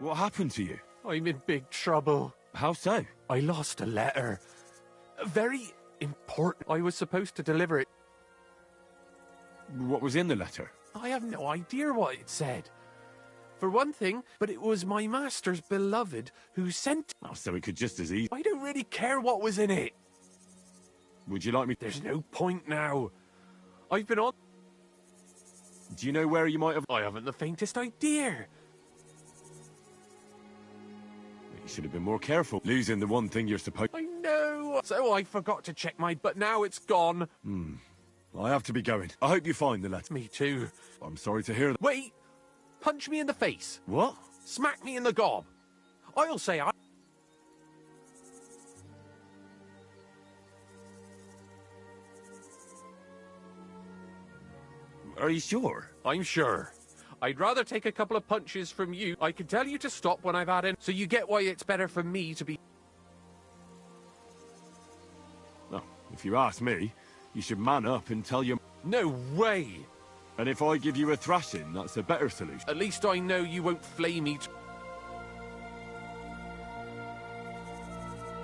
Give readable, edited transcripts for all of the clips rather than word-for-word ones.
What happened to you? I'm in big trouble. How so? I lost a letter. Very important. I was supposed to deliver it. What was in the letter? I have no idea what it said. For one thing, but it was my master's beloved who sent... Oh, so it could just as easy... I don't really care what was in it. Would you like me... There's no point now. I've been on... Do you know where you might have... I haven't the faintest idea. You should have been more careful. Losing the one thing you're supposed... I know. So I forgot to check my... But now it's gone. I have to be going. I hope you find the letter. Me too. I'm sorry to hear that. Wait! Punch me in the face. What? Smack me in the gob. I'll say I... Are you sure? I'm sure. I'd rather take a couple of punches from you. I can tell you to stop when I've had it, so you get why it's better for me to be... Well, if you ask me, you should man up and tell your... No way! And if I give you a thrashing, that's a better solution. At least I know you won't flay me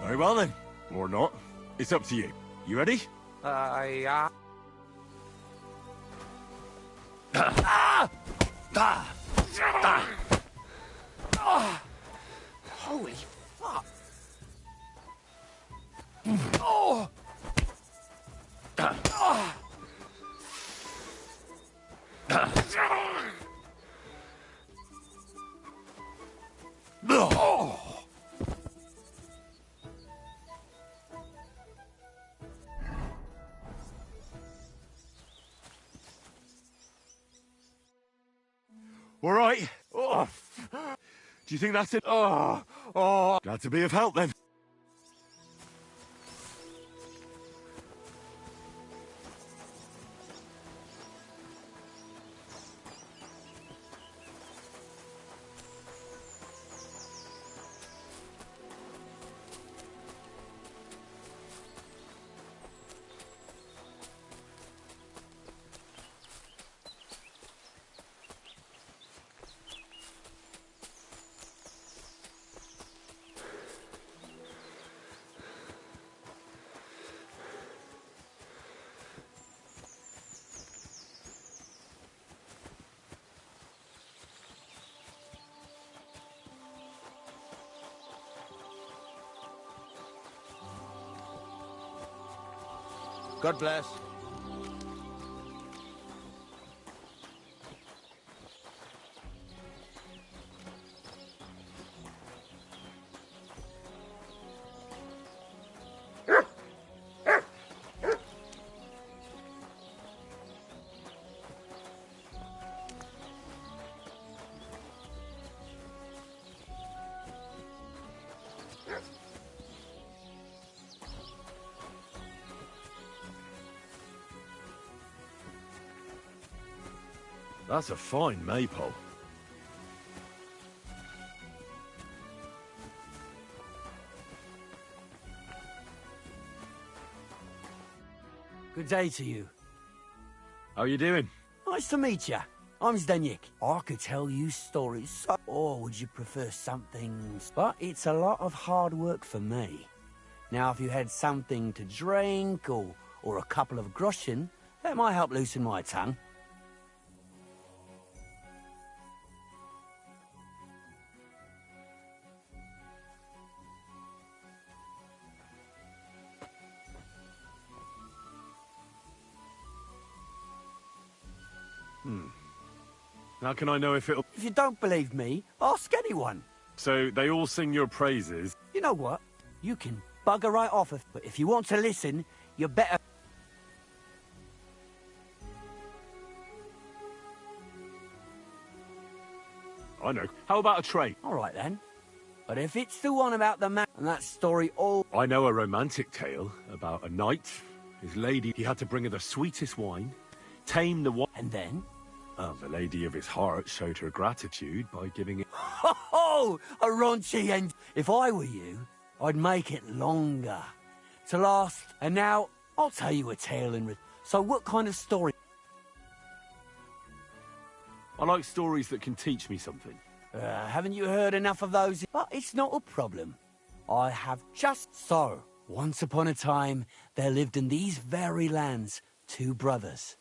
Very well then. Or not. It's up to you. You ready? Ah! Holy fuck! Oh! All right. Oh! Do you think that's it? Oh! Oh! Glad to be of help then. God bless. That's a fine maypole. Good day to you. How you doing? Nice to meet you. I'm Zdeněk. I could tell you stories, or would you prefer something... But it's a lot of hard work for me. Now, if you had something to drink, or a couple of groschen, that might help loosen my tongue. How can I know if it'll... If you don't believe me, ask anyone. So they all sing your praises? You know what? You can bugger right off, but if you want to listen, you better... I know. How about a trade? All right, then. But if it's the one about the man and that story all... I know a romantic tale about a knight. His lady, he had to bring her the sweetest wine, tame the wine... And then? The lady of his heart showed her gratitude by giving it... Ho, a raunchy end. If I were you, I'd make it longer. To last. And now, I'll tell you a tale in... So what kind of story? I like stories that can teach me something. Haven't you heard enough of those? But it's not a problem. I have just so. Once upon a time, there lived in these very lands 2 brothers.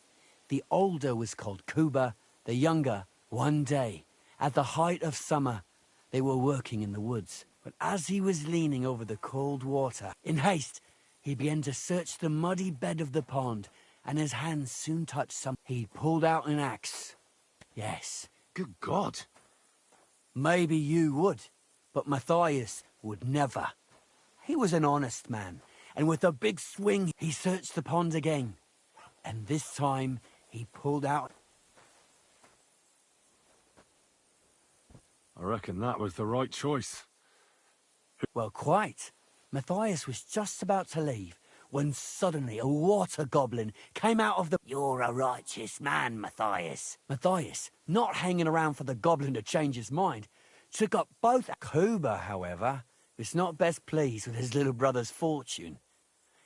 The older was called Kuba, the younger, one day, at the height of summer, they were working in the woods. But as he was leaning over the cold water, in haste, he began to search the muddy bed of the pond, and his hands soon touched some. He pulled out an axe. Yes. Good God. Maybe you would, but Matthias would never. He was an honest man, and with a big swing, he searched the pond again. And this time, he pulled out... I reckon that was the right choice. Well, quite. Matthias was just about to leave, when suddenly a water goblin came out of the... You're a righteous man, Matthias. Matthias, not hanging around for the goblin to change his mind, took up both... Kuba, however, was not best pleased with his little brother's fortune.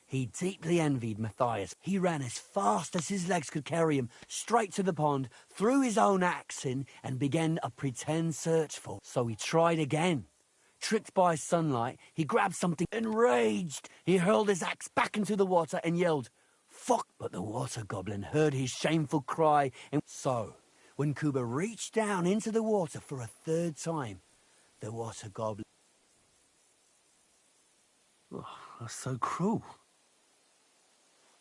He deeply envied Matthias. He ran as fast as his legs could carry him, straight to the pond, threw his own axe in, and began a pretend search for... So he tried again. Tricked by sunlight, he grabbed something. Enraged, he hurled his axe back into the water and yelled, "Fuck!" But the water goblin heard his shameful cry, and so, when Kuba reached down into the water for a 3rd time, the water goblin... Oh, that's so cruel.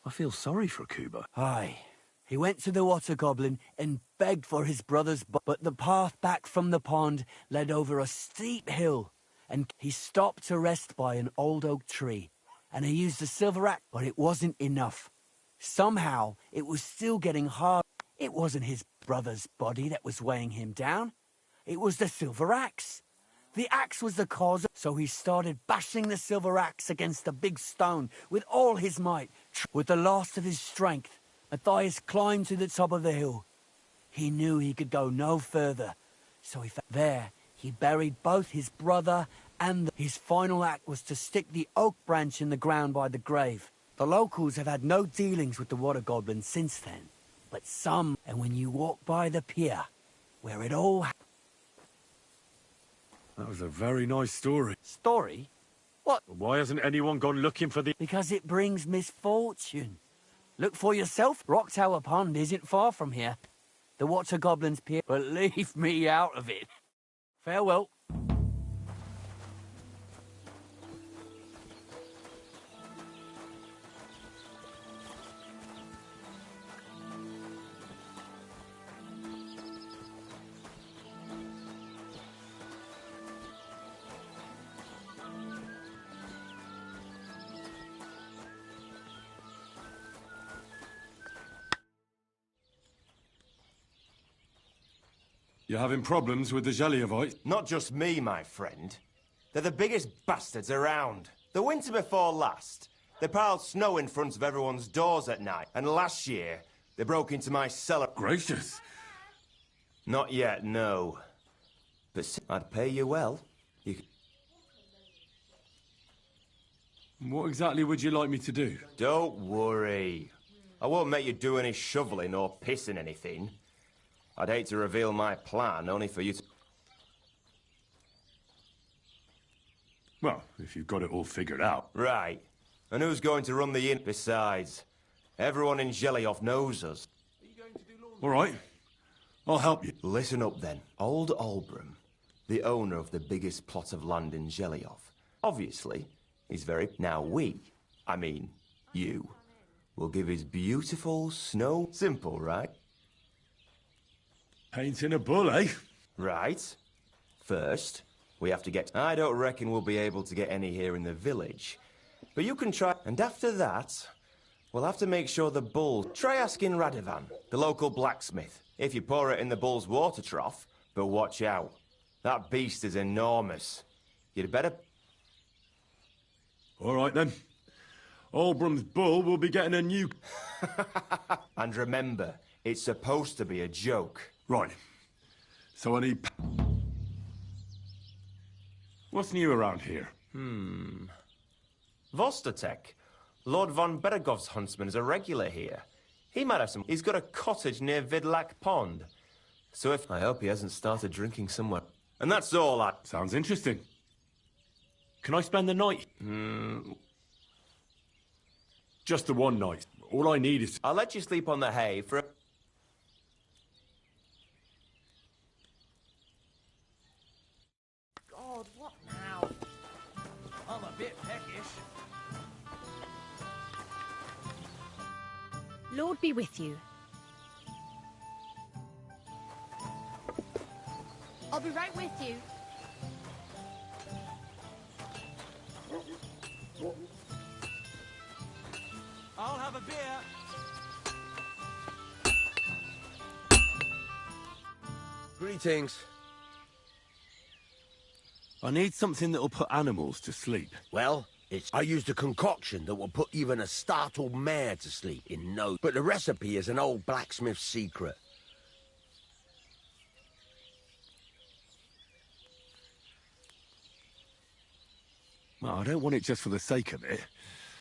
I feel sorry for Kuba. Aye. He went to the water goblin and begged for his brother's... But the path back from the pond led over a steep hill, and he stopped to rest by an old oak tree, and he used the silver axe, but it wasn't enough. Somehow, it was still getting hard. It wasn't his brother's body that was weighing him down. It was the silver axe. The axe was the cause, so he started bashing the silver axe against a big stone with all his might. With the last of his strength, Matthias climbed to the top of the hill. He knew he could go no further, so there he buried both his brother and his final act was to stick the oak branch in the ground by the grave. The locals have had no dealings with the water goblin since then, but some, and when you walk by the pier, where it all happened... That was a very nice story. Story? What? Why hasn't anyone gone looking for the... Because it brings misfortune. Look for yourself. Rock Tower Pond isn't far from here. The water goblin's pier... But leave me out of it. Farewell. You're having problems with the Zheliovites? Not just me, my friend. They're the biggest bastards around. The winter before last, they piled snow in front of everyone's doors at night. And last year, they broke into my cellar. Gracious. Not yet, no. But I'd pay you well. What exactly would you like me to do? Don't worry. I won't make you do any shoveling or pissing anything. I'd hate to reveal my plan, only for you to... Well, if you've got it all figured out. Right. And who's going to run the inn? Besides, everyone in Zheliov knows us. All right. I'll help you. Listen up, then. Old Olbram, the owner of the biggest plot of land in Zheliov, obviously, he's very... Now I mean, you, will give his beautiful snow... Simple, right? Painting a bull, eh? Right. First, we have to get... I don't reckon we'll be able to get any here in the village. But you can try... And after that, we'll have to make sure the bull... Try asking Radovan, the local blacksmith, if you pour it in the bull's water trough. But watch out. That beast is enormous. You'd better... All right, then. Olbram's bull will be getting a new... And remember, it's supposed to be a joke. Right. So I need... What's new around here? Vostotek. Lord von Beregov's huntsman is a regular here. He might have some... He's got a cottage near Vidlak Pond. So if... I hope he hasn't started drinking somewhere. And that's all I... Sounds interesting. Can I spend the night? Just the one night. All I need is... I'll let you sleep on the hay for... God, what now? I'm a bit peckish. Lord be with you. I'll be right with you. I'll have a beer. Greetings. I need something that'll put animals to sleep. Well, I used a concoction that will put even a startled mare to sleep in no... But the recipe is an old blacksmith's secret. Well, I don't want it just for the sake of it.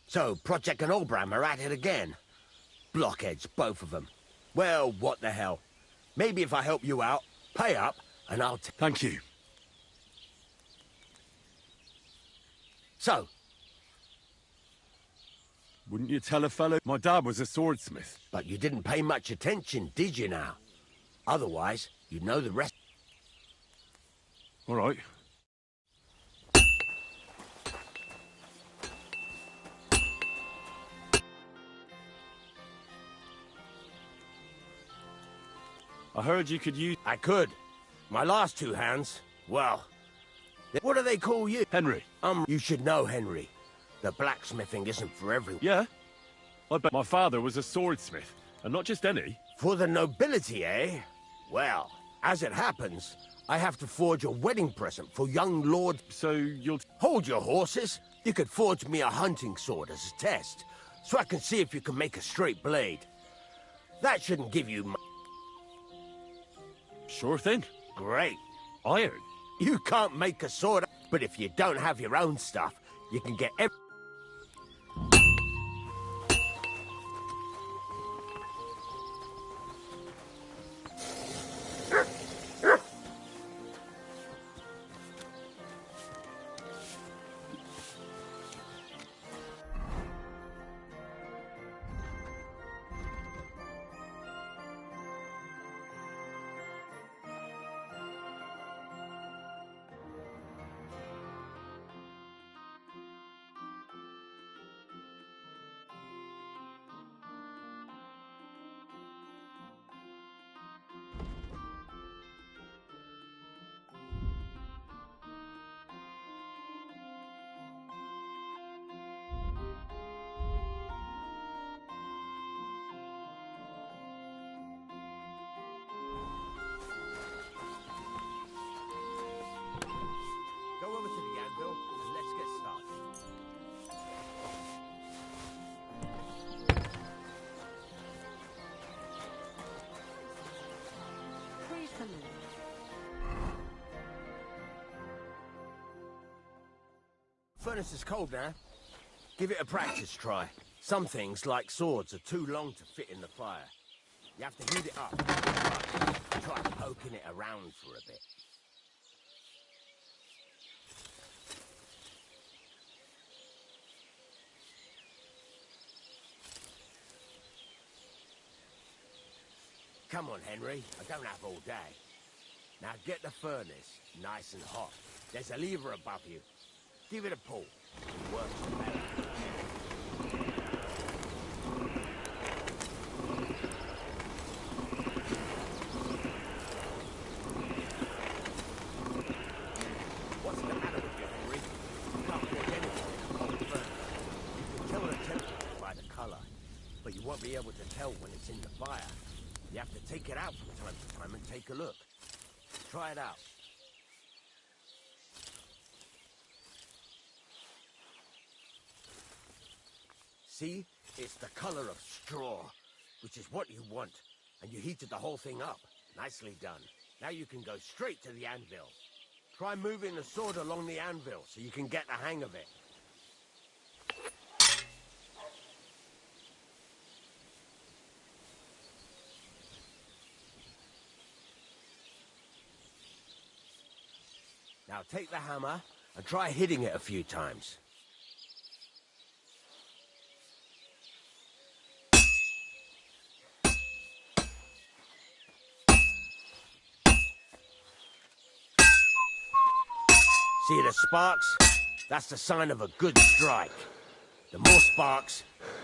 So, Project and Olbram are at it again. Blockheads, both of them. Well, what the hell. Maybe if I help you out, pay up, and I'll... Thank you. So, Wouldn't you tell a fellow? My dad was a swordsmith. but you didn't pay much attention, did you now? Otherwise, you'd know the rest. All right. I heard you could use... I could. My last two hands, well... What do they call you? Henry. You should know, Henry. The blacksmithing isn't for everyone. Yeah? I bet my father was a swordsmith, and not just any. For the nobility, eh? Well, as it happens, I have to forge a wedding present for young Lord... So you'll... Hold your horses. You could forge me a hunting sword as a test, so I can see if you can make a straight blade. That shouldn't give you much. Sure thing. Great. Iron. You can't make a sword, but if you don't have your own stuff, you can get every... Go over to the anvil, and let's get started. Praise the Lord. Furnace is cold now. Give it a practice try. Some things, like swords, are too long to fit in the fire. You have to heat it up. Try poking it around for a bit. Come on, Henry. I don't have all day. Now get the furnace nice and hot. There's a lever above you. Give it a pull. It works better. What's the matter with you, Henry? You can't forge anything in a cold furnace. You can tell the temperature by the color, but you won't be able to tell when it's in the fire. You have to take it out from time to time and take a look. Try it out. See? It's the color of straw, which is what you want. And you heated the whole thing up. Nicely done. Now you can go straight to the anvil. Try moving the sword along the anvil so you can get the hang of it. Now take the hammer and try hitting it a few times. See the sparks? That's the sign of a good strike. The more sparks,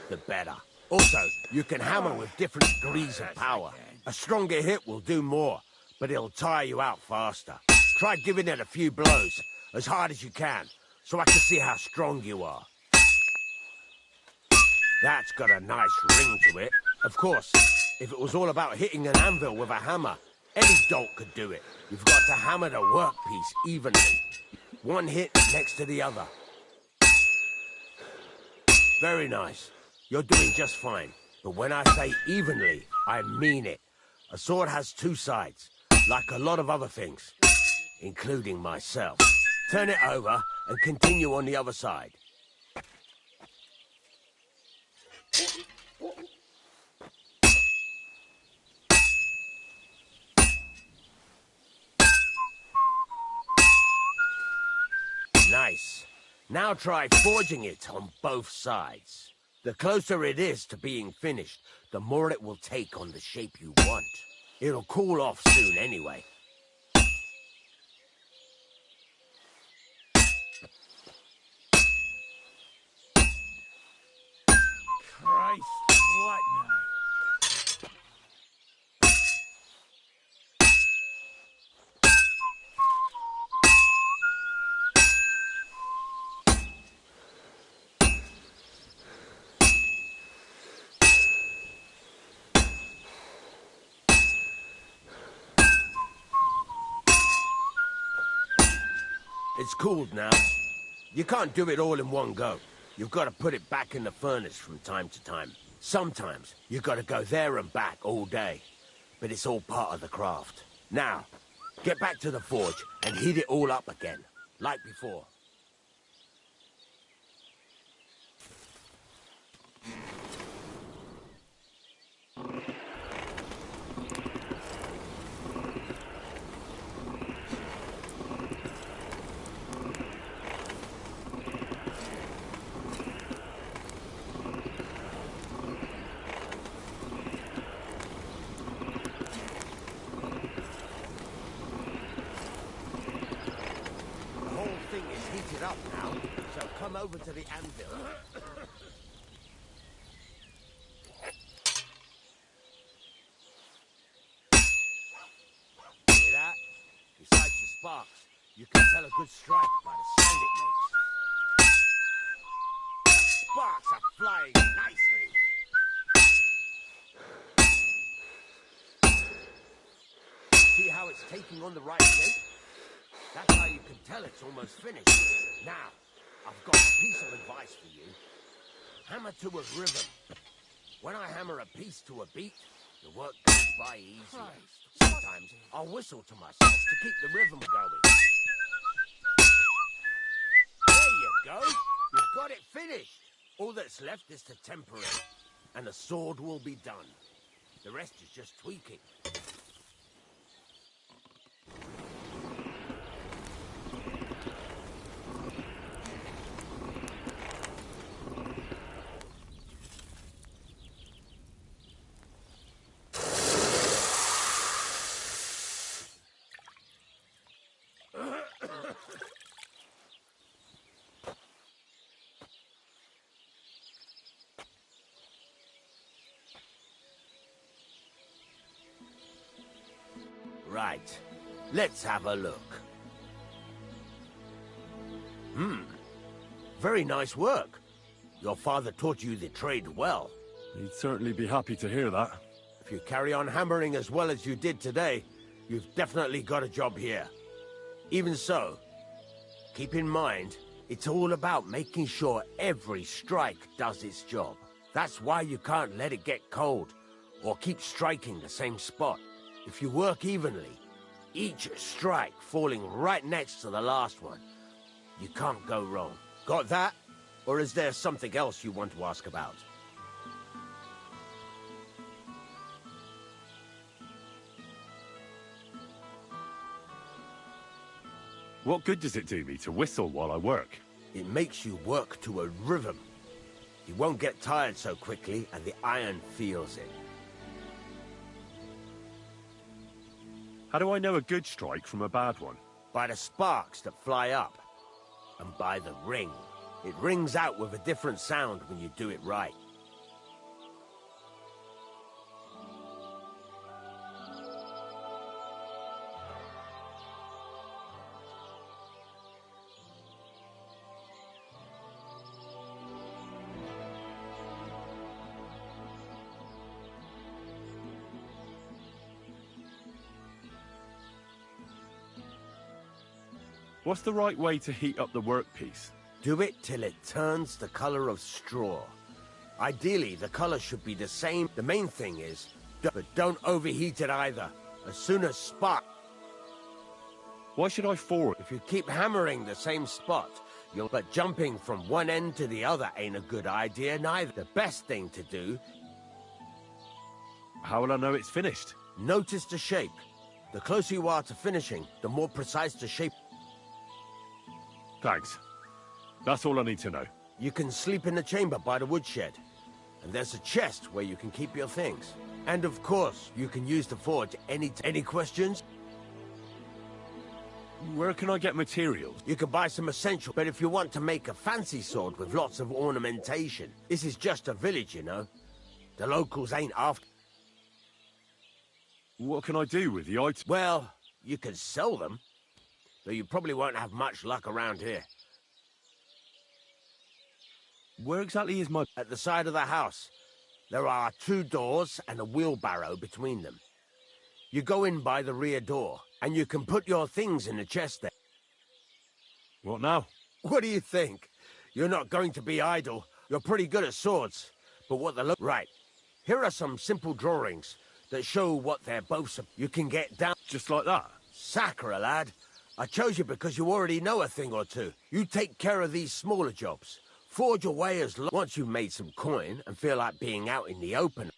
the better. Also, you can hammer with different degrees of power. A stronger hit will do more, but it'll tire you out faster. Try giving it a few blows, as hard as you can, so I can see how strong you are. That's got a nice ring to it. Of course, if it was all about hitting an anvil with a hammer, any dolt could do it. You've got to hammer the workpiece evenly. One hit next to the other. Very nice. You're doing just fine. But when I say evenly, I mean it. A sword has two sides, like a lot of other things, including myself. Turn it over and continue on the other side. Nice. Now try forging it on both sides. The closer it is to being finished, the more it will take on the shape you want. It'll cool off soon anyway. Christ, what now? It's cooled now. You can't do it all in one go. You've got to put it back in the furnace from time to time. Sometimes you've got to go there and back all day. But it's all part of the craft. Now, get back to the forge and heat it all up again, like before. Up now, so come over to the anvil. Hear that? Besides the sparks, you can tell a good strike by the sound it makes. The sparks are flying nicely. See how it's taking on the right shape? That's how you can tell it's almost finished. Now, I've got a piece of advice for you. Hammer to a rhythm. When I hammer a piece to a beat, the work goes by easier. Sometimes I'll whistle to myself to keep the rhythm going. There you go. You've got it finished. All that's left is to temper it, and the sword will be done. The rest is just tweaking. Right. Let's have a look. Very nice work. Your father taught you the trade well. He'd certainly be happy to hear that. If you carry on hammering as well as you did today, you've definitely got a job here. Even so, keep in mind, it's all about making sure every strike does its job. That's why you can't let it get cold, or keep striking the same spot. If you work evenly, each strike falling right next to the last one, you can't go wrong. Got that? Or is there something else you want to ask about? What good does it do me to whistle while I work? It makes you work to a rhythm. You won't get tired so quickly, and the iron feels it. How do I know a good strike from a bad one? By the sparks that fly up. And by the ring. It rings out with a different sound when you do it right. What's the right way to heat up the workpiece? Do it till it turns the color of straw. Ideally, the color should be the same. The main thing is, but don't overheat it either. As soon as spark... Why should I forward? If you keep hammering the same spot, you'll... But jumping from one end to the other ain't a good idea neither. The best thing to do... How will I know it's finished? Notice the shape. The closer you are to finishing, the more precise the shape... Thanks. That's all I need to know. You can sleep in the chamber by the woodshed. And there's a chest where you can keep your things. And of course, you can use the forge any questions? Where can I get materials? You can buy some essential, but if you want to make a fancy sword with lots of ornamentation, this is just a village, you know. The locals ain't after... What can I do with the items? Well, you can sell them, though you probably won't have much luck around here. Where exactly is my... At the side of the house. There are 2 doors and a wheelbarrow between them. You go in by the rear door, and you can put your things in the chest there. What now? What do you think? You're not going to be idle. You're pretty good at swords. But what the... Right. Here are some simple drawings that show what they're both... You can get down... Just like that? Sacre, lad. I chose you because you already know a thing or two. You take care of these smaller jobs. Forge away as long... Once you've made some coin and feel like being out in the open...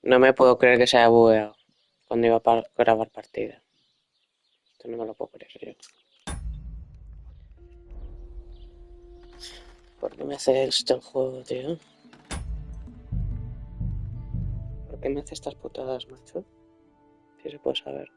No me puedo creer que se haya bugueado cuando iba a grabar partida. Esto no me lo puedo creer yo. ¿Por qué me hace esto el juego, tío? ¿Por qué me hace estas putadas, macho? Si se puede saber.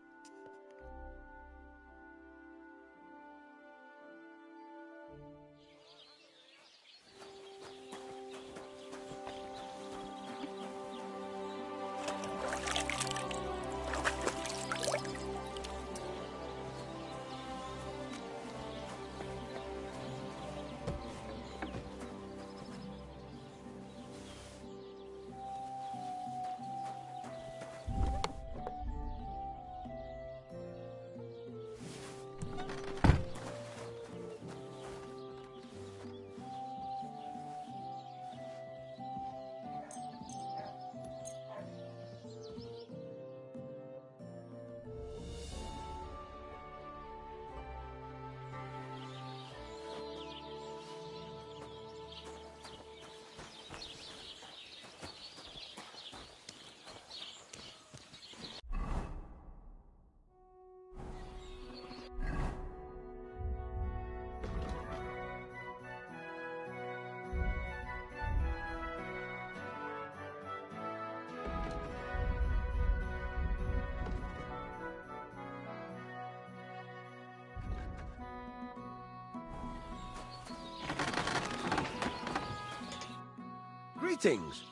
Greetings.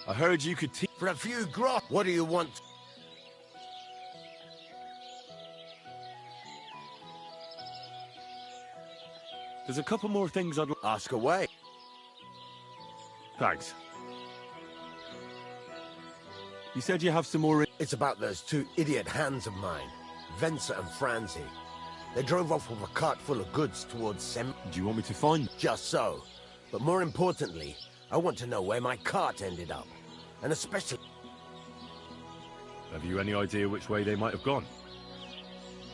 I heard you could teach. For a few gross. What do you want? There's a couple more things I'd like. Ask away. Thanks. You said you have some more. It's about those two idiot hands of mine, Venser and Franzi. They drove off with a cart full of goods towards Sem. Do you want me to find them? Just so. But more importantly, I want to know where my cart ended up. And especially... Have you any idea which way they might have gone?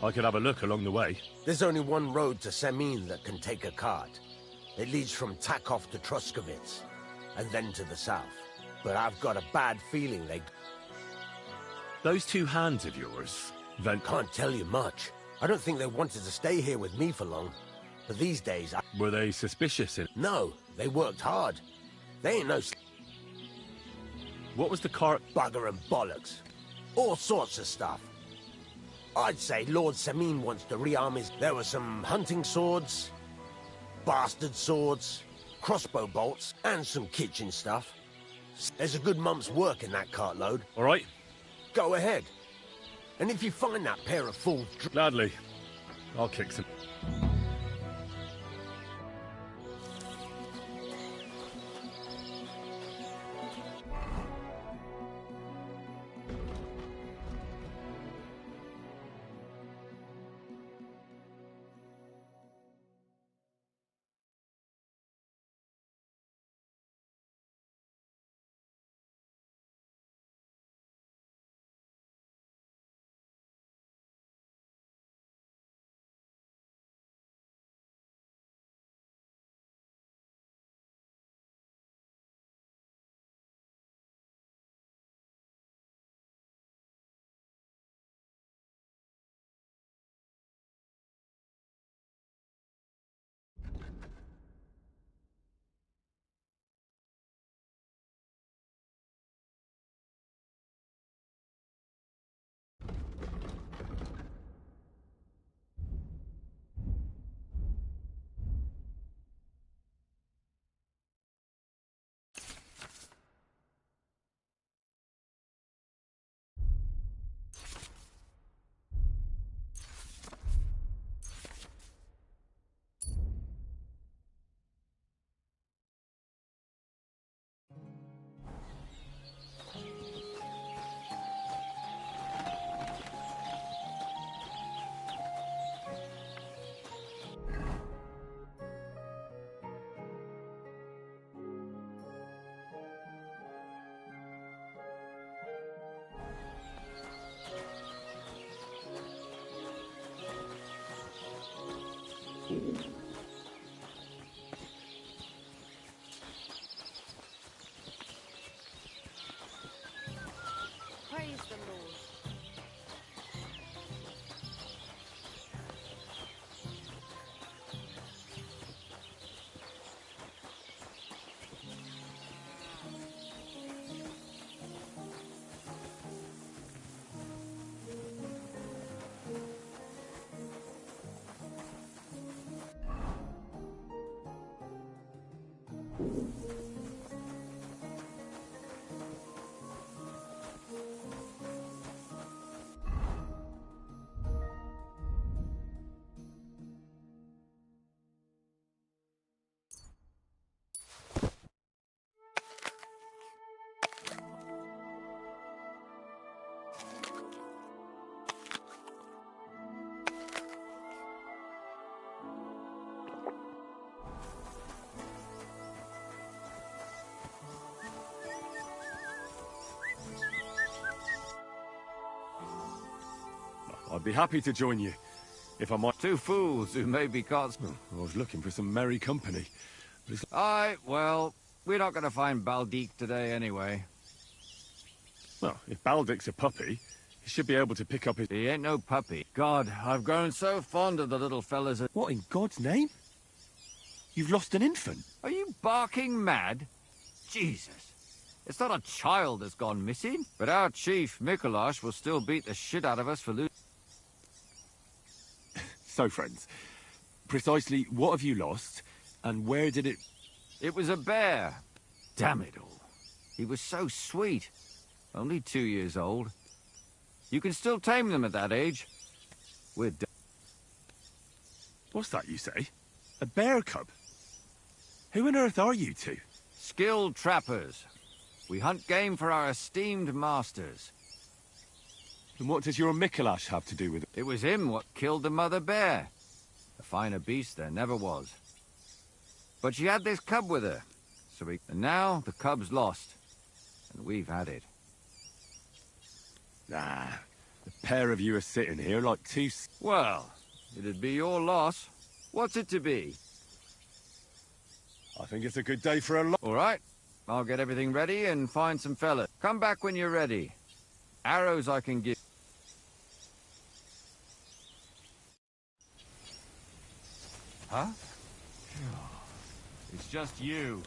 I could have a look along the way. There's only one road to Semin that can take a cart. It leads from Takov to Troskovitz, and then to the south. But I've got a bad feeling they... Those two hands of yours, Can't tell you much. I don't think they wanted to stay here with me for long. But these days, were they suspicious in... No, they worked hard. They ain't no... What was the cart... Bugger and bollocks. All sorts of stuff. I'd say Lord Semin wants to rearm his... There were some hunting swords, bastard swords, crossbow bolts, and some kitchen stuff. There's a good month's work in that cartload. All right. Go ahead. And if you find that pair of fools... Gladly. I'll kick some... Praise the Lord. I'd be happy to join you, if I might. Two fools who may be caught. I was looking for some merry company. Aye, well, we're not going to find Baldik today anyway. Well, if Baldic's a puppy, he should be able to pick up his... He ain't no puppy. God, I've grown so fond of the little fellas. What in God's name? You've lost an infant. Are you barking mad? Jesus. It's not a child that's gone missing, but our chief, Mikolash, will still beat the shit out of us for losing. So, friends, Precisely what have you lost, and where did it... It was a bear. Damn it all. He was so sweet. Only 2 years old. You can still tame them at that age. We're done. What's that you say? A bear cub? Who on earth are you two? Skilled trappers. We hunt game for our esteemed masters. And what does your Mikolash have to do with it? It was him what killed the mother bear. A finer beast there never was. But she had this cub with her. And now the cub's lost. And we've had it. Nah, the pair of you are sitting here like two... Well, it'd be your loss. What's it to be? I think it's a good day for a lot. All right. I'll get everything ready and find some fellas. Come back when you're ready. Arrows I can give. Huh? It's just you.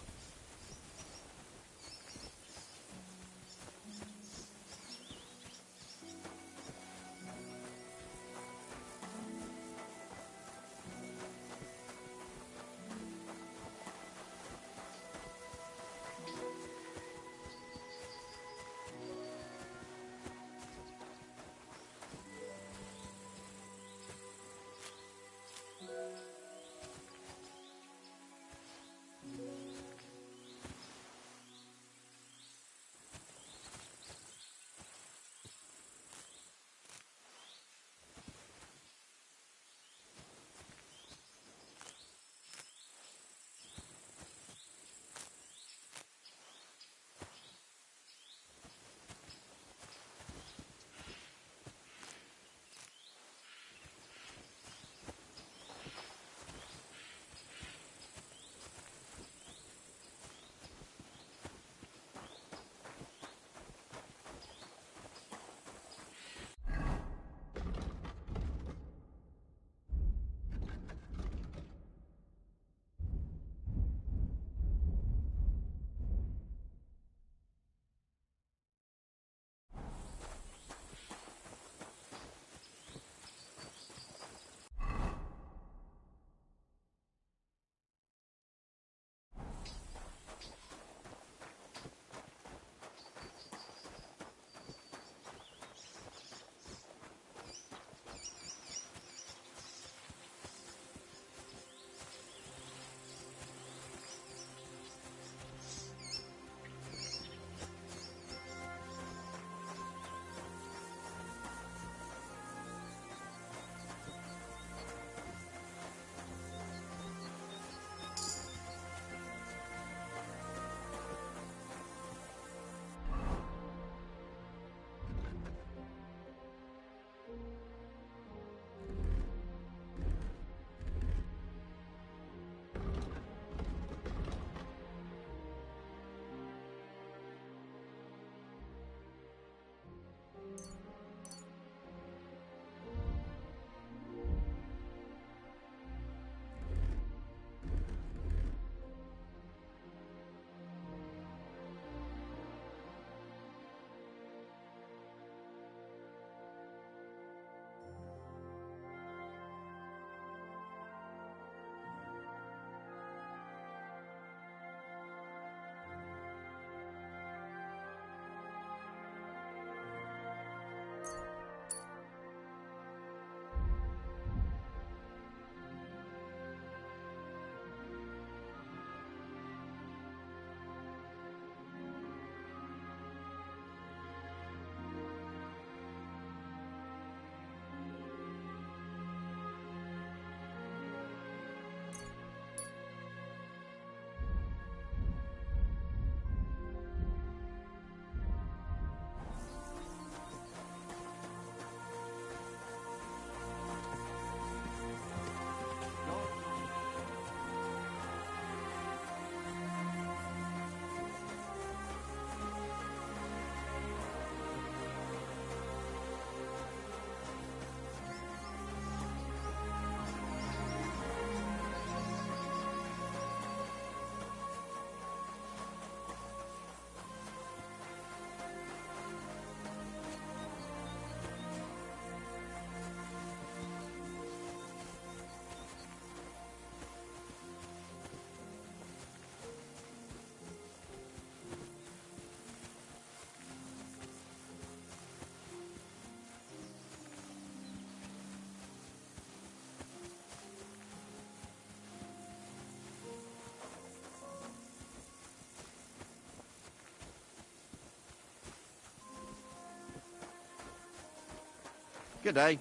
Good day.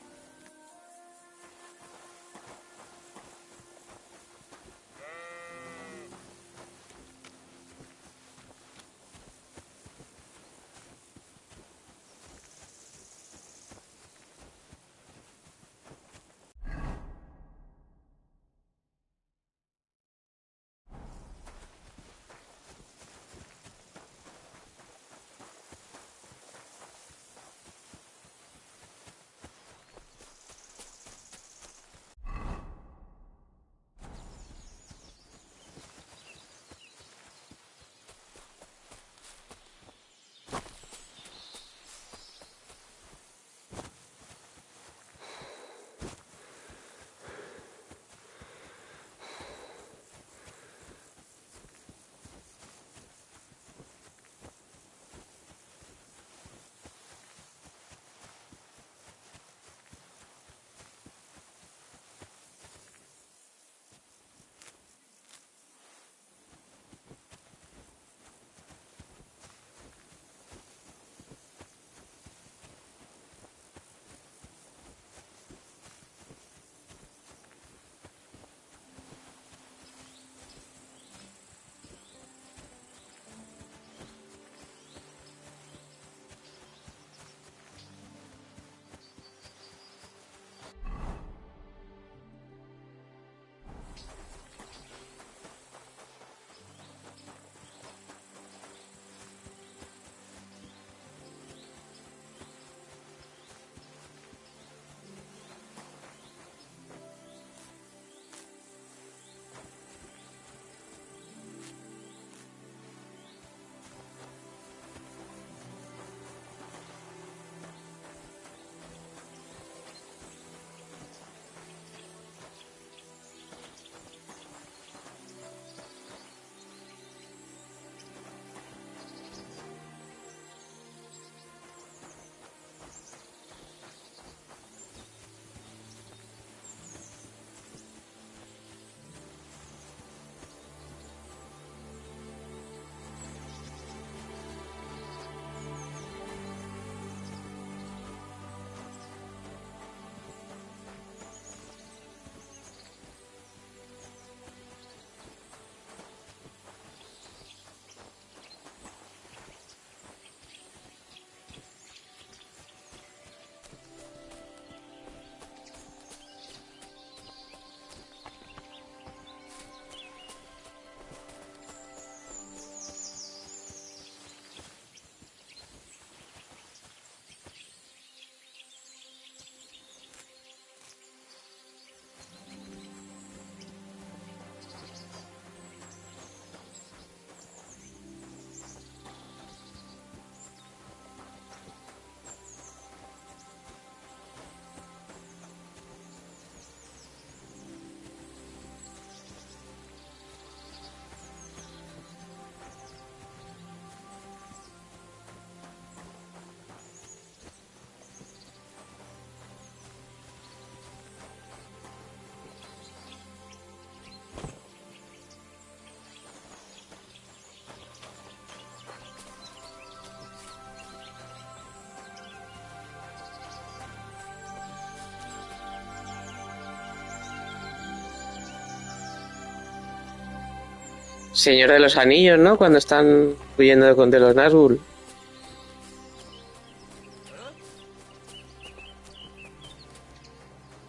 Señor de los Anillos, ¿no? Cuando están huyendo de los Nazgûl.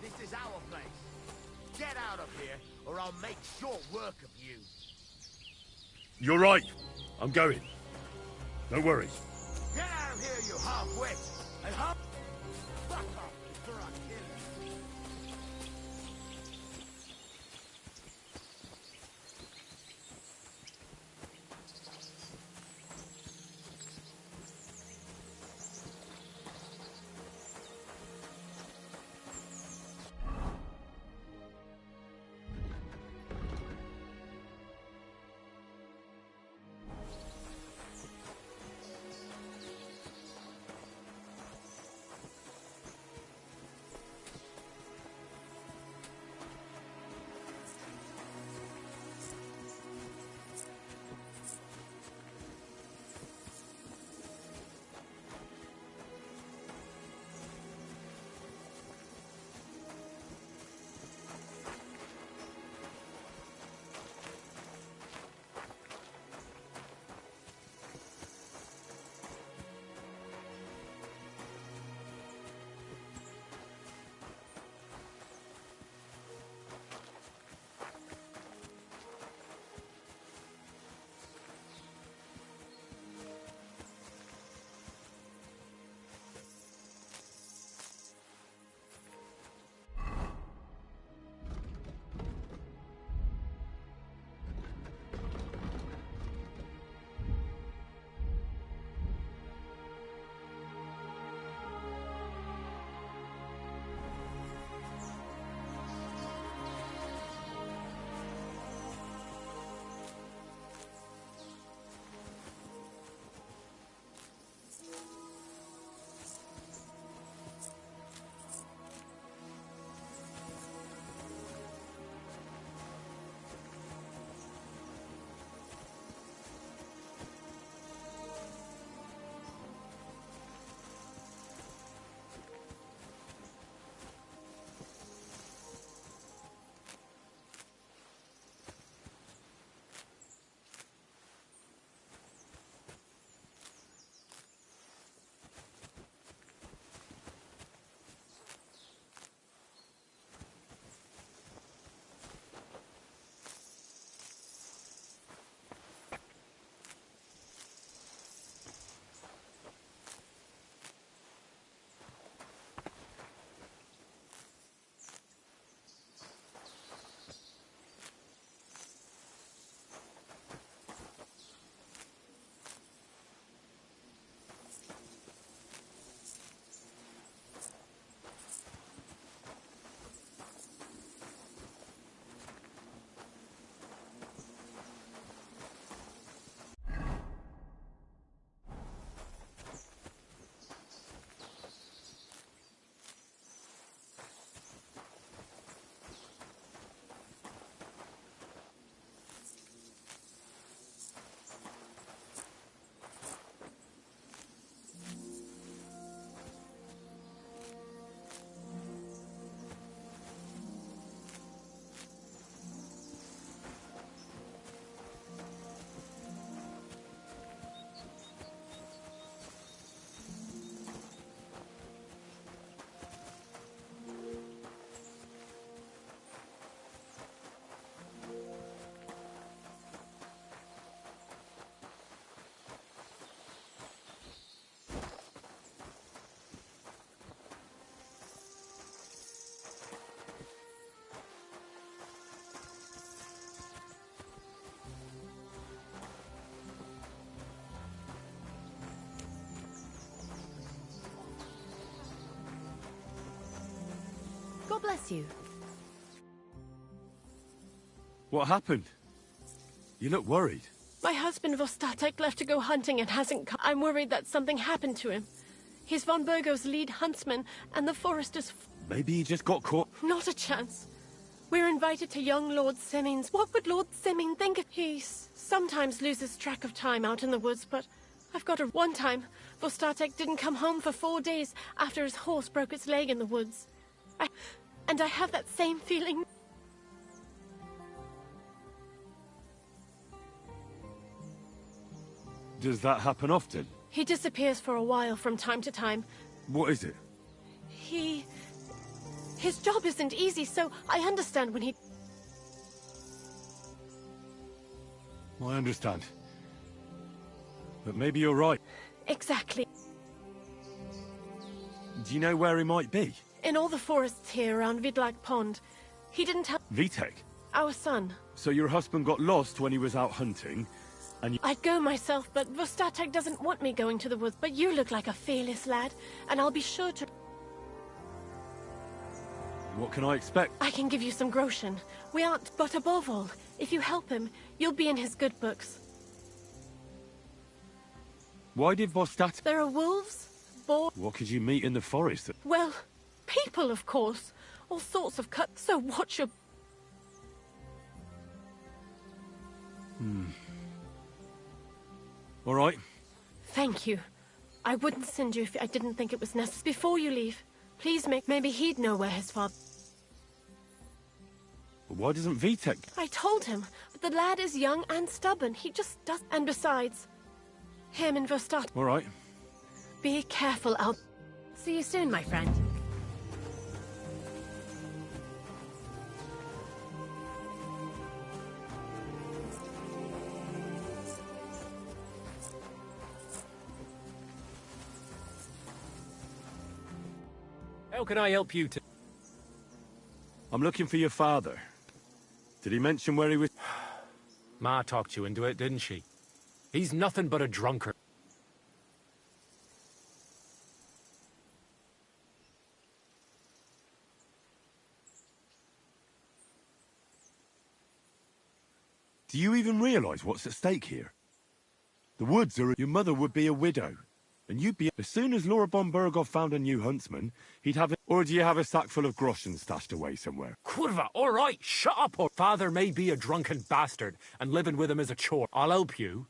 This is our place. Get out of here, or I'll make short work of you. You're right. I'm going. No worries. Get out of here, you half-wit! And half... Fuck off before I kill you. God bless you. What happened? You look worried. My husband Vostatek left to go hunting and hasn't come. I'm worried that something happened to him. He's von Burgo's lead huntsman, and the forest is... Maybe he just got caught. Not a chance. We're invited to young Lord Semin's. What would Lord Semin think of... He sometimes loses track of time out in the woods, but I've got a... One time, Vostatek didn't come home for 4 days after his horse broke its leg in the woods. And I have that same feeling... Does that happen often? He disappears for a while from time to time. What is it? His job isn't easy, so I understand when he... I understand. But maybe you're right. Exactly. Do you know where he might be? In all the forests here around Vidlak Pond. He didn't tell... Vitek? Our son. So your husband got lost when he was out hunting, and you... I'd go myself, but Vostatek doesn't want me going to the woods. But you look like a fearless lad, and I'll be sure to... What can I expect? I can give you some groschen. We aren't, but above all, if you help him, you'll be in his good books. Why did Vostat... There are wolves, boars... What could you meet in the forest? Well, people, of course. All sorts of cuts, so watch your... All right. Thank you. I wouldn't send you if I didn't think it was necessary. Before you leave, please maybe he'd know where his father... Why doesn't Vitek... I told him, but the lad is young and stubborn. He just does... And besides, him and Vostat... All right. Be careful out... See you soon, my friend. How can I help you to... I'm looking for your father. Did he mention where he was... Ma talked you into it, didn't she? He's nothing but a drunkard. Do you even realize what's at stake here? The woods are... Your mother would be a widow. And you'd be... As soon as Laura von Burgov found a new huntsman, he'd have... Or do you have a sack full of groschen stashed away somewhere? Kurva, all right, shut up. Or father may be a drunken bastard, and living with him is a chore. I'll help you,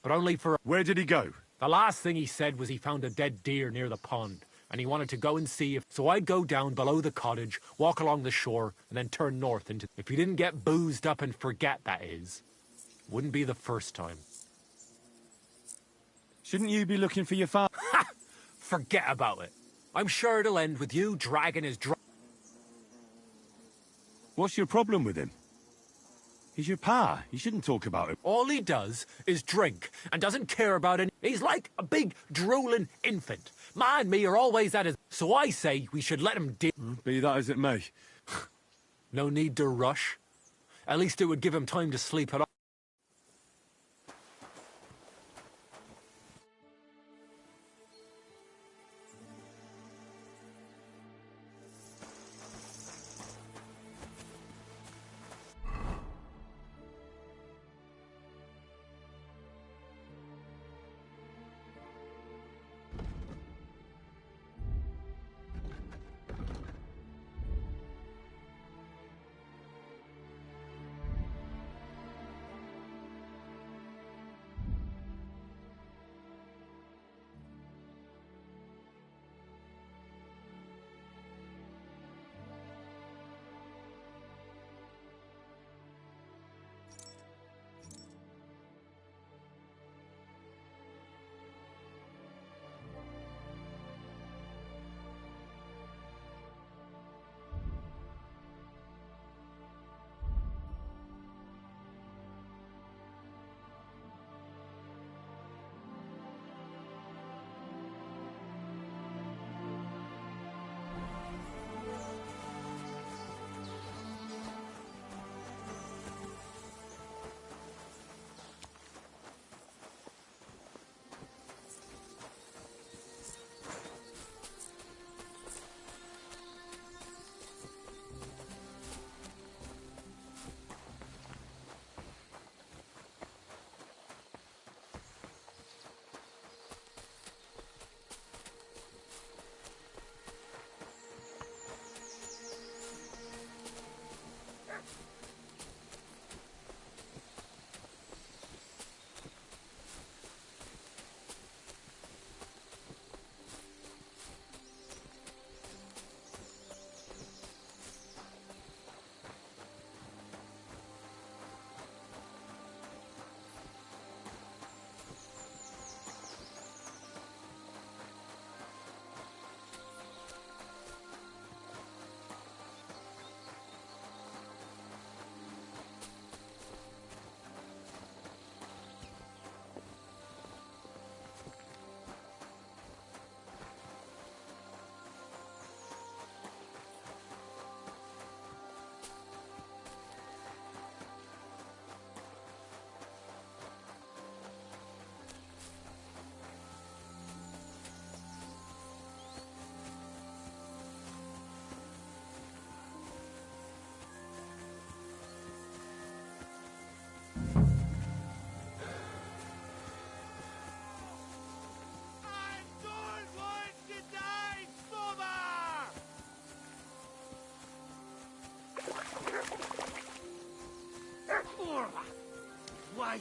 but only for... Where did he go? The last thing he said was he found a dead deer near the pond, and he wanted to go and see if... So I'd go down below the cottage, walk along the shore, and then turn north into... If you didn't get boozed up and forget, that is. Wouldn't be the first time. Shouldn't you be looking for your father? Ha! Forget about it. I'm sure it'll end with you dragging his What's your problem with him? He's your pa. You shouldn't talk about him. All he does is drink and doesn't care about it. He's like a big, drooling infant. Ma and me are always at his... So I say we should let him Be that as it may. No need to rush. At least it would give him time to sleep it off.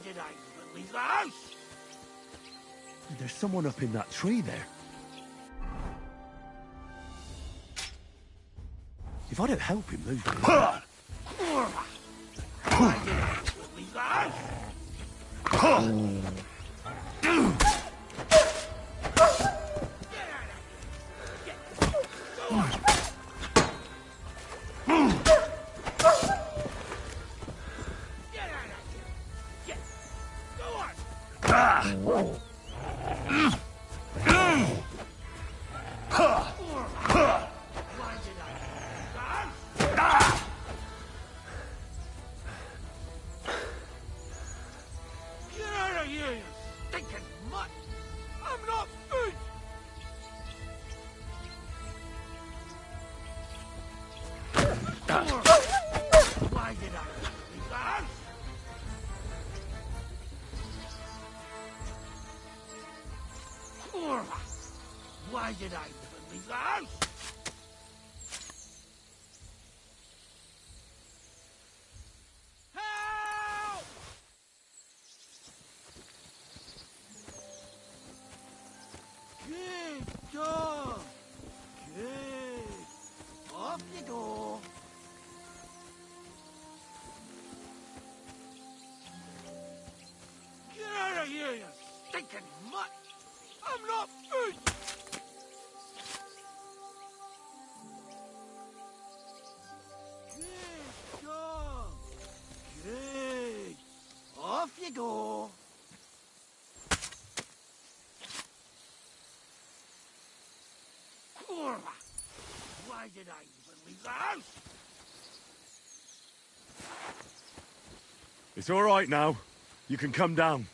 did I even leave the house? There's someone up in that tree there. If I don't help him, those... Why did I even leave the house? Why did I even leave the house? Help! Good dog. Good. Off you go. Get out of here, you stinking mutt! I'm not food! Good dog. Good. Off you go. Why did I even leave the house? It's all right now. You can come down.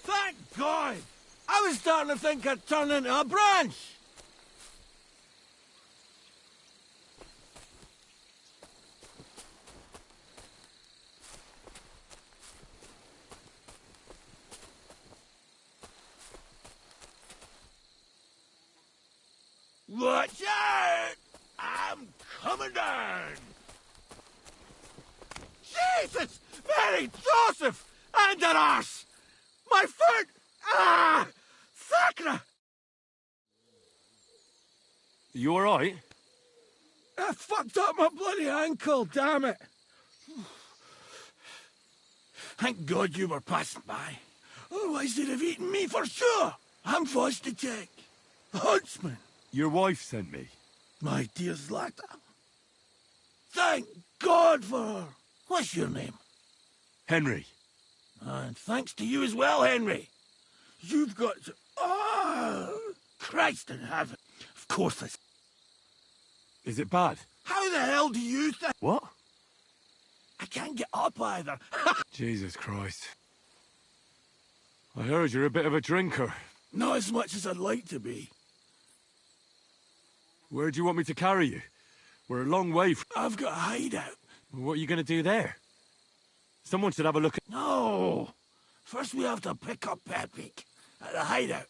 Thank God! I was starting to think I'd turn into a branch! Watch out! I'm coming down! Jesus! Mary Joseph! And an arse! My foot! Ah! Sacra! You all right? I fucked up my bloody ankle, damn it! Thank God you were passing by. Otherwise they'd have eaten me for sure! I'm forced to check. Huntsman! Your wife sent me. My dear Zlata. Thank God for her. What's your name? Henry. And thanks to you as well, Henry. You've got to... Oh, Christ in heaven. Of course it's... Is it bad? How the hell do you think... What? I can't get up either. Jesus Christ. I heard you're a bit of a drinker. Not as much as I'd like to be. Where do you want me to carry you? We're a long way from... I've got a hideout. What are you going to do there? Someone should have a look at... No. First we have to pick up Pepik at the hideout.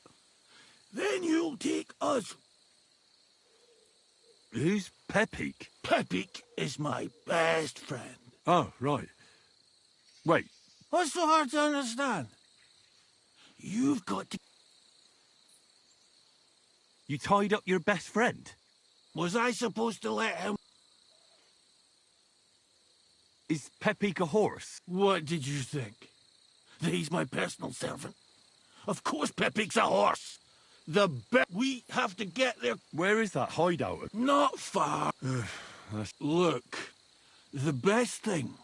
Then you'll take us. Who's Pepik? Pepik is my best friend. Oh, right. Wait. What's so hard to understand? You've got to... You tied up your best friend? Was I supposed to let him... Is Pepik a horse? What did you think? That he's my personal servant? Of course Pepik's a horse. We have to get there... Where is that hideout? Not far. Look, the best thing...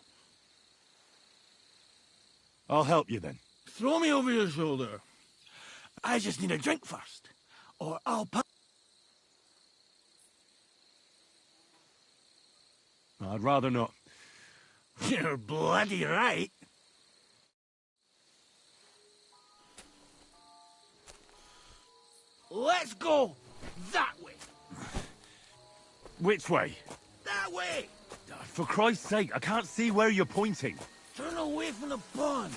I'll help you then. Throw me over your shoulder. I just need a drink first. Or I'll... I'd rather not. You're bloody right. Let's go that way. Which way? That way. For Christ's sake, I can't see where you're pointing. Turn away from the pond.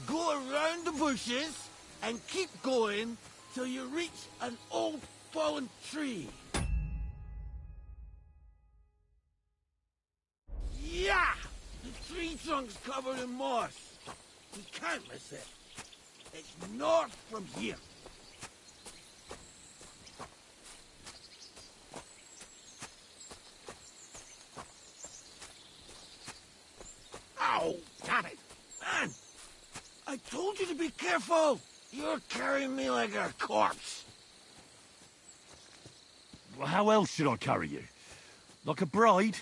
Go around the bushes and keep going till you reach an old fallen tree. Yeah! The tree trunk's covered in moss. We can't miss it. It's north from here. Ow! Damn it! Man! I told you to be careful! You're carrying me like a corpse. Well, how else should I carry you? Like a bride?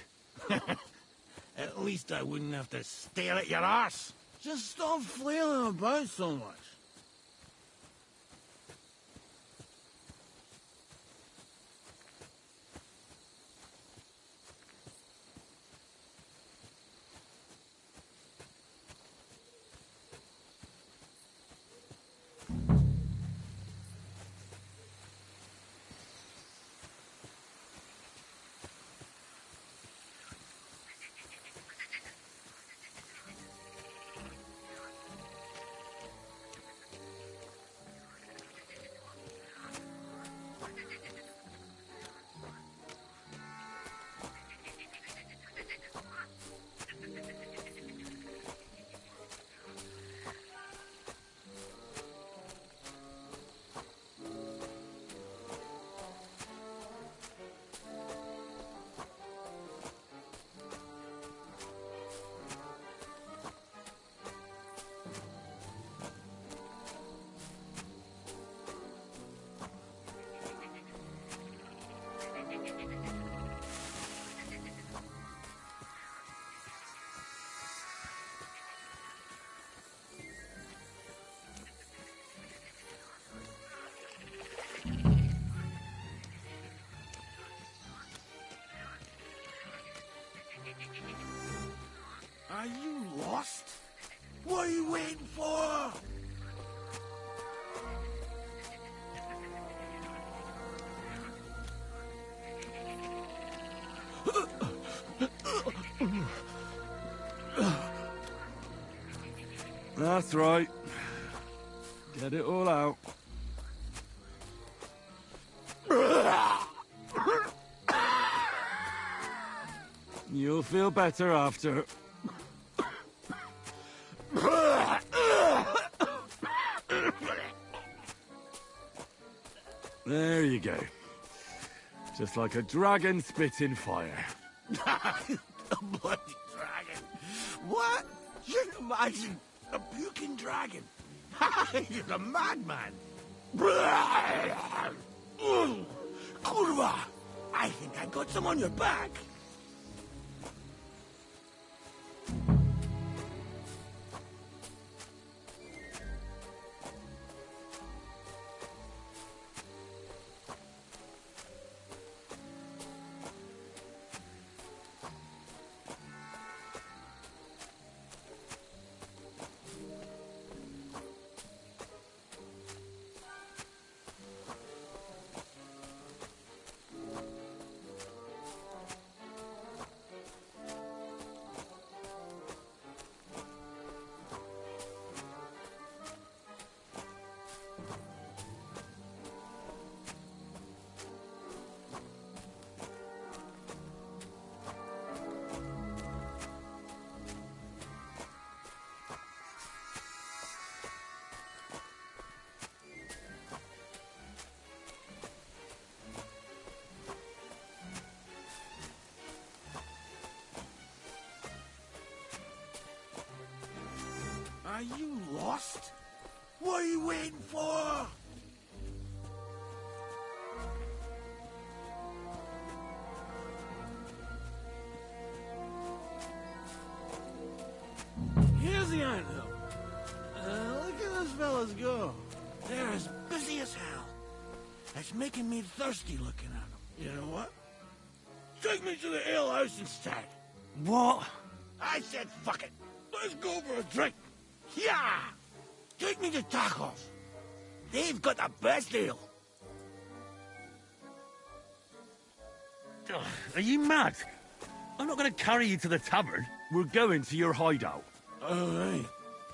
At least I wouldn't have to stare at your arse. Just stop flailing about so much. Are you lost? What are you waiting for? That's right. Get it all out. You'll feel better after. There you go. Just like a dragon spitting fire. A bloody dragon. What? You can imagine a puking dragon. You're a madman. Kurva! I think I got some on your back. Are you lost? What are you waiting for? Here's the anthill. Look at those fellas go. They're as busy as hell. It's making me thirsty looking at them. You know what? Take me to the ale house instead. What? I said fuck it. Let's go for a drink. Yeah! Take me to Tacos. They've got the best ale. Ugh, are you mad? I'm not going to carry you to the tavern. We're going to your hideout. All right.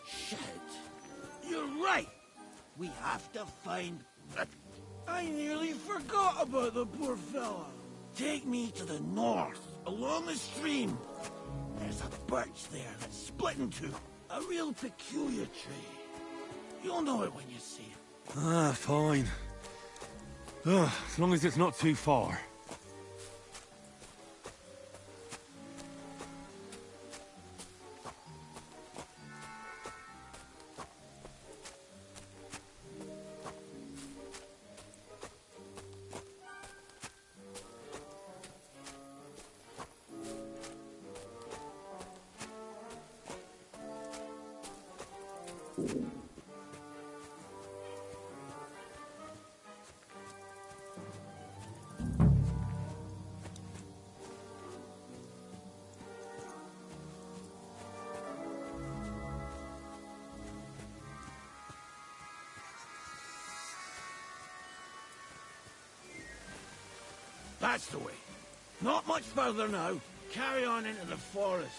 Shit. You're right. We have to find... I nearly forgot about the poor fella. Take me to the north, along the stream. There's a birch there that's split in two. A real peculiar tree. You'll know it when you see it. Ah, fine. As long as it's not too far. That's the way. Not much further now. Carry on into the forest.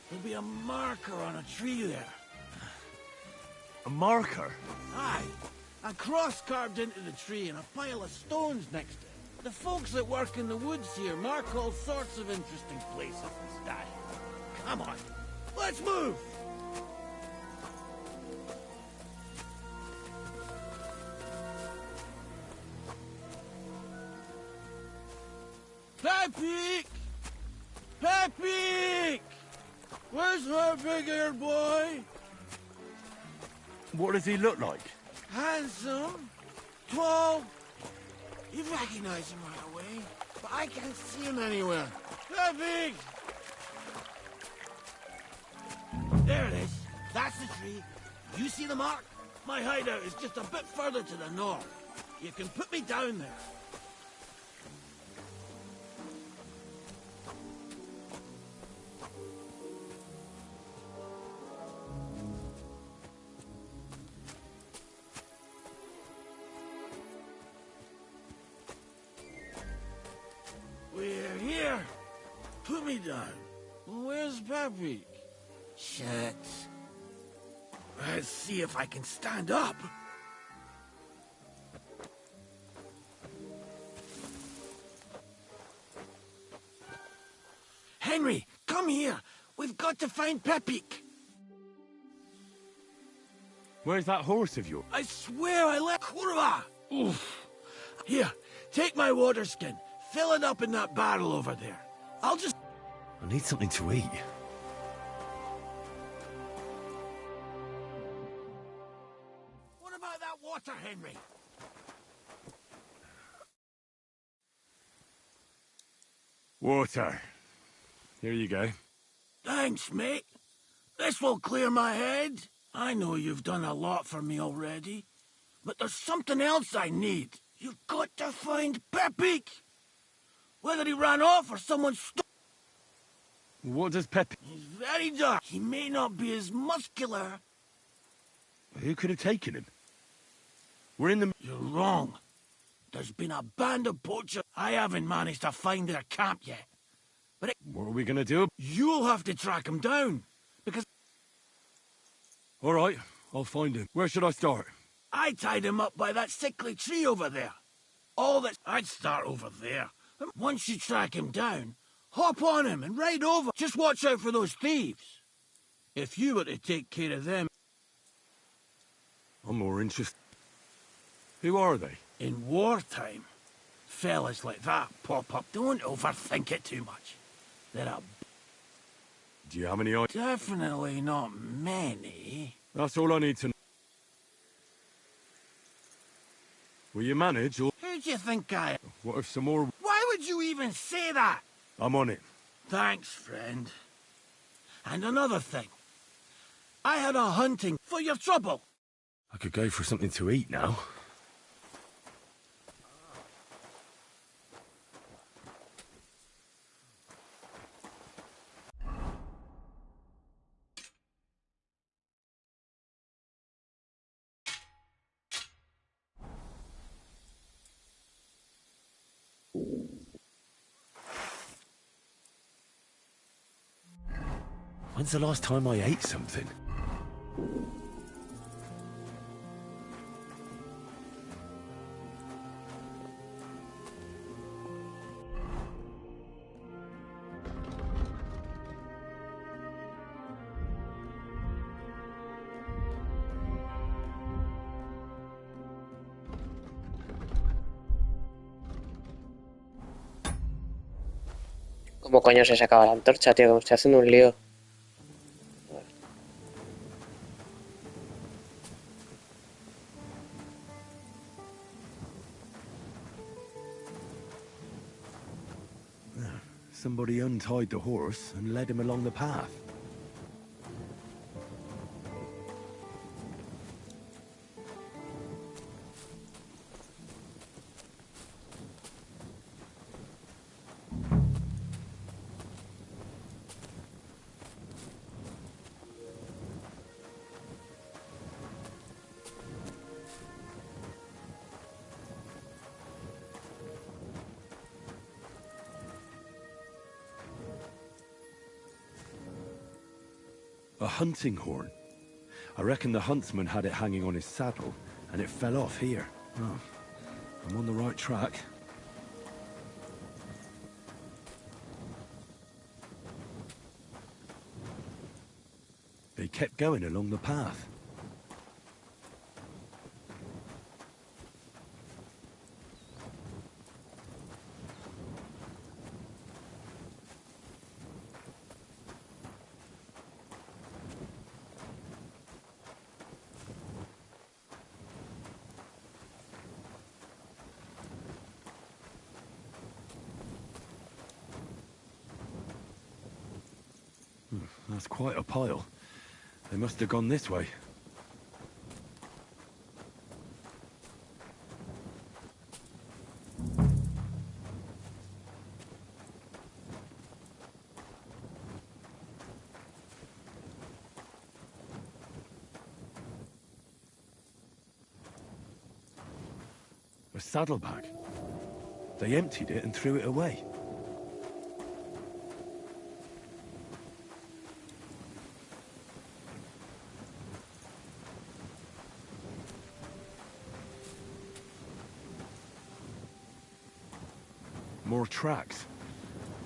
There'll be a marker on a tree there. A marker? Aye. A cross carved into the tree and a pile of stones next to it. The folks that work in the woods here mark all sorts of interesting places and stash. Come on. Let's move! Pepe! Pepe! Where's my big-eared boy? What does he look like? Handsome, tall. You recognize him right away, but I can't see him anywhere. Pepe! There it is. That's the tree. You see the mark? My hideout is just a bit further to the north. You can put me down there. We're here. Put me down. Where's Pepe? Shit. Let's see if I can stand up. Henry, come here. We've got to find Pepe. Where's that horse of yours? I swear I let Kurva. Oof. Here, take my water skin. Fill it up in that barrel over there. I'll just... I need something to eat. What about that water, Henry? Water. Here you go. Thanks, mate. This will clear my head. I know you've done a lot for me already, but there's something else I need. You've got to find Pepe. Whether he ran off or someone stole... What does Pepe... He's very dark. He may not be as muscular. Who could have taken him? We're in the... You're wrong. There's been a band of poachers. I haven't managed to find their camp yet. But What are we gonna do? you'll have to track him down. Because All right, I'll find him. Where should I start? I tied him up by that sickly tree over there. All that... I'd start over there. And once you track him down, hop on him and ride over. Just watch out for those thieves. If you were to take care of them... I'm more interested. Who are they? In wartime, fellas like that pop up. Don't overthink it too much. They're a... Do you have any ideas? Definitely not many. That's all I need to know. Will you manage, or Who do you think I am? what if some more... Why would you even say that? I'm on it. Thanks, friend. And another thing. I had a hunting for your trouble. I could go for something to eat now. When's the last time I ate something? ¿Cómo coño se sacaba la antorcha, tío? Que me estoy haciendo un lío. Somebody untied the horse and led him along the path. A hunting horn. I reckon the huntsman had it hanging on his saddle, and it fell off here. Oh, I'm on the right track. They kept going along the path. That's quite a pile. They must have gone this way. A saddlebag. They emptied it and threw it away. More tracks.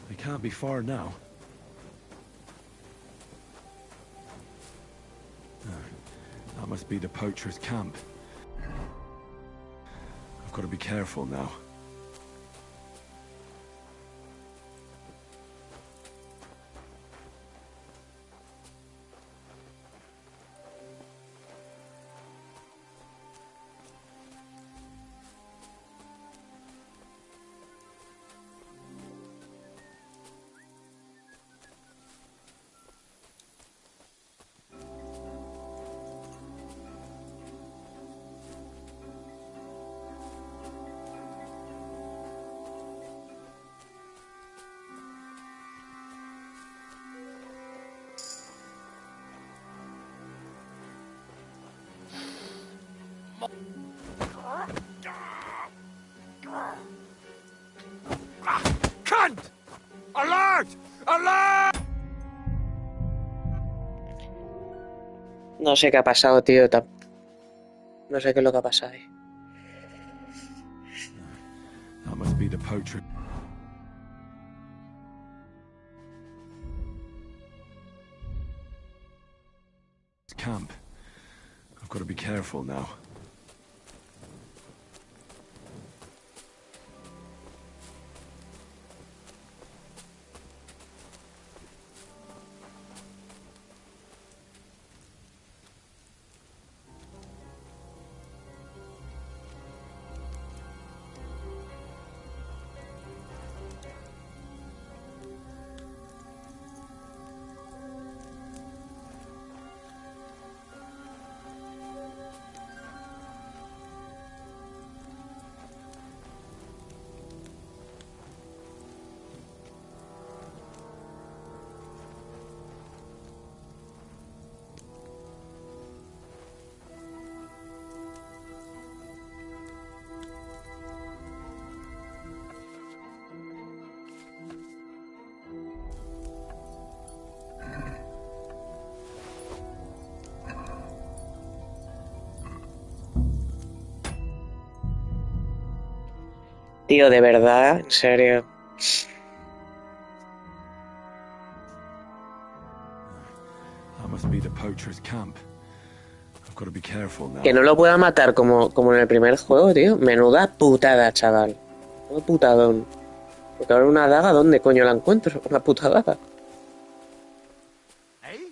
They can't be far now. That must be the poacher's camp. I've got to be careful now. Cunt! Alert! Alert! No sé qué ha pasado, tío. No sé qué es lo que ha pasado ahí. That must be the poacher. Camp. I've got to be careful now. Tío, de verdad, en serio. That must be the poacher's camp. I've got to be careful now. Que no lo pueda matar como en el primer juego, tío. Menuda putada, chaval. Un putadón. Porque ahora una daga, ¿dónde coño la encuentro? Una puta daga. Eh?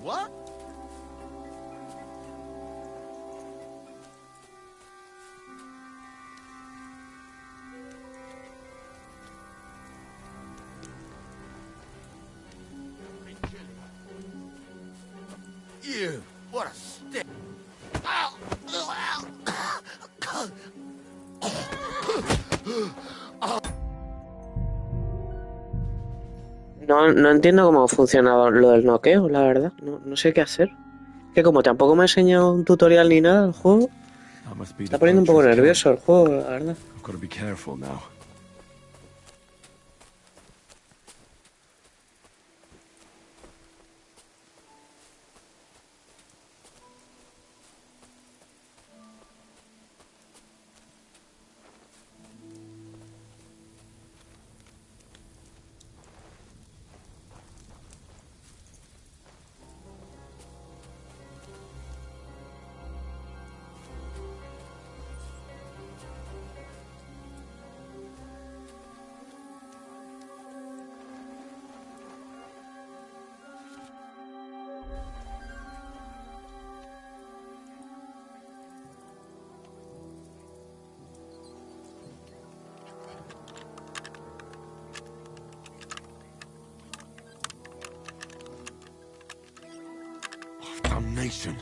What? You, what a stick. No entiendo cómo funcionaba lo del noqueo, la verdad. No sé qué hacer. Que como tampoco me ha enseñado un tutorial ni nada el juego, That must be está the poniendo un poco poacher's camp. nervioso el juego, la verdad. I've got to be careful now. Damnation.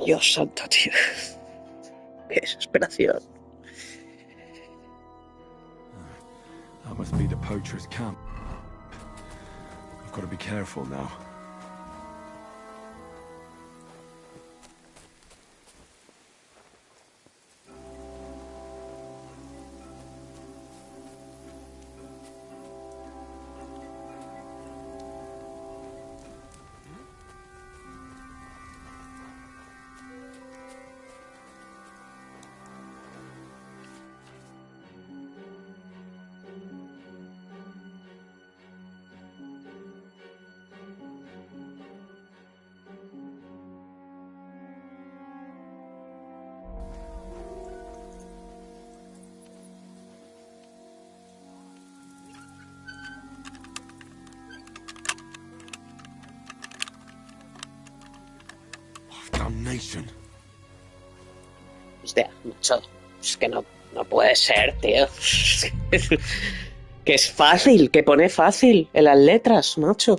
Dios santo, tío. Qué desesperación. That must be the poacher's camp. I've got to be careful now. Damnation. Hostia, macho. Es que no puede ser, tío. Que es fácil, que pone fácil en las letras, macho.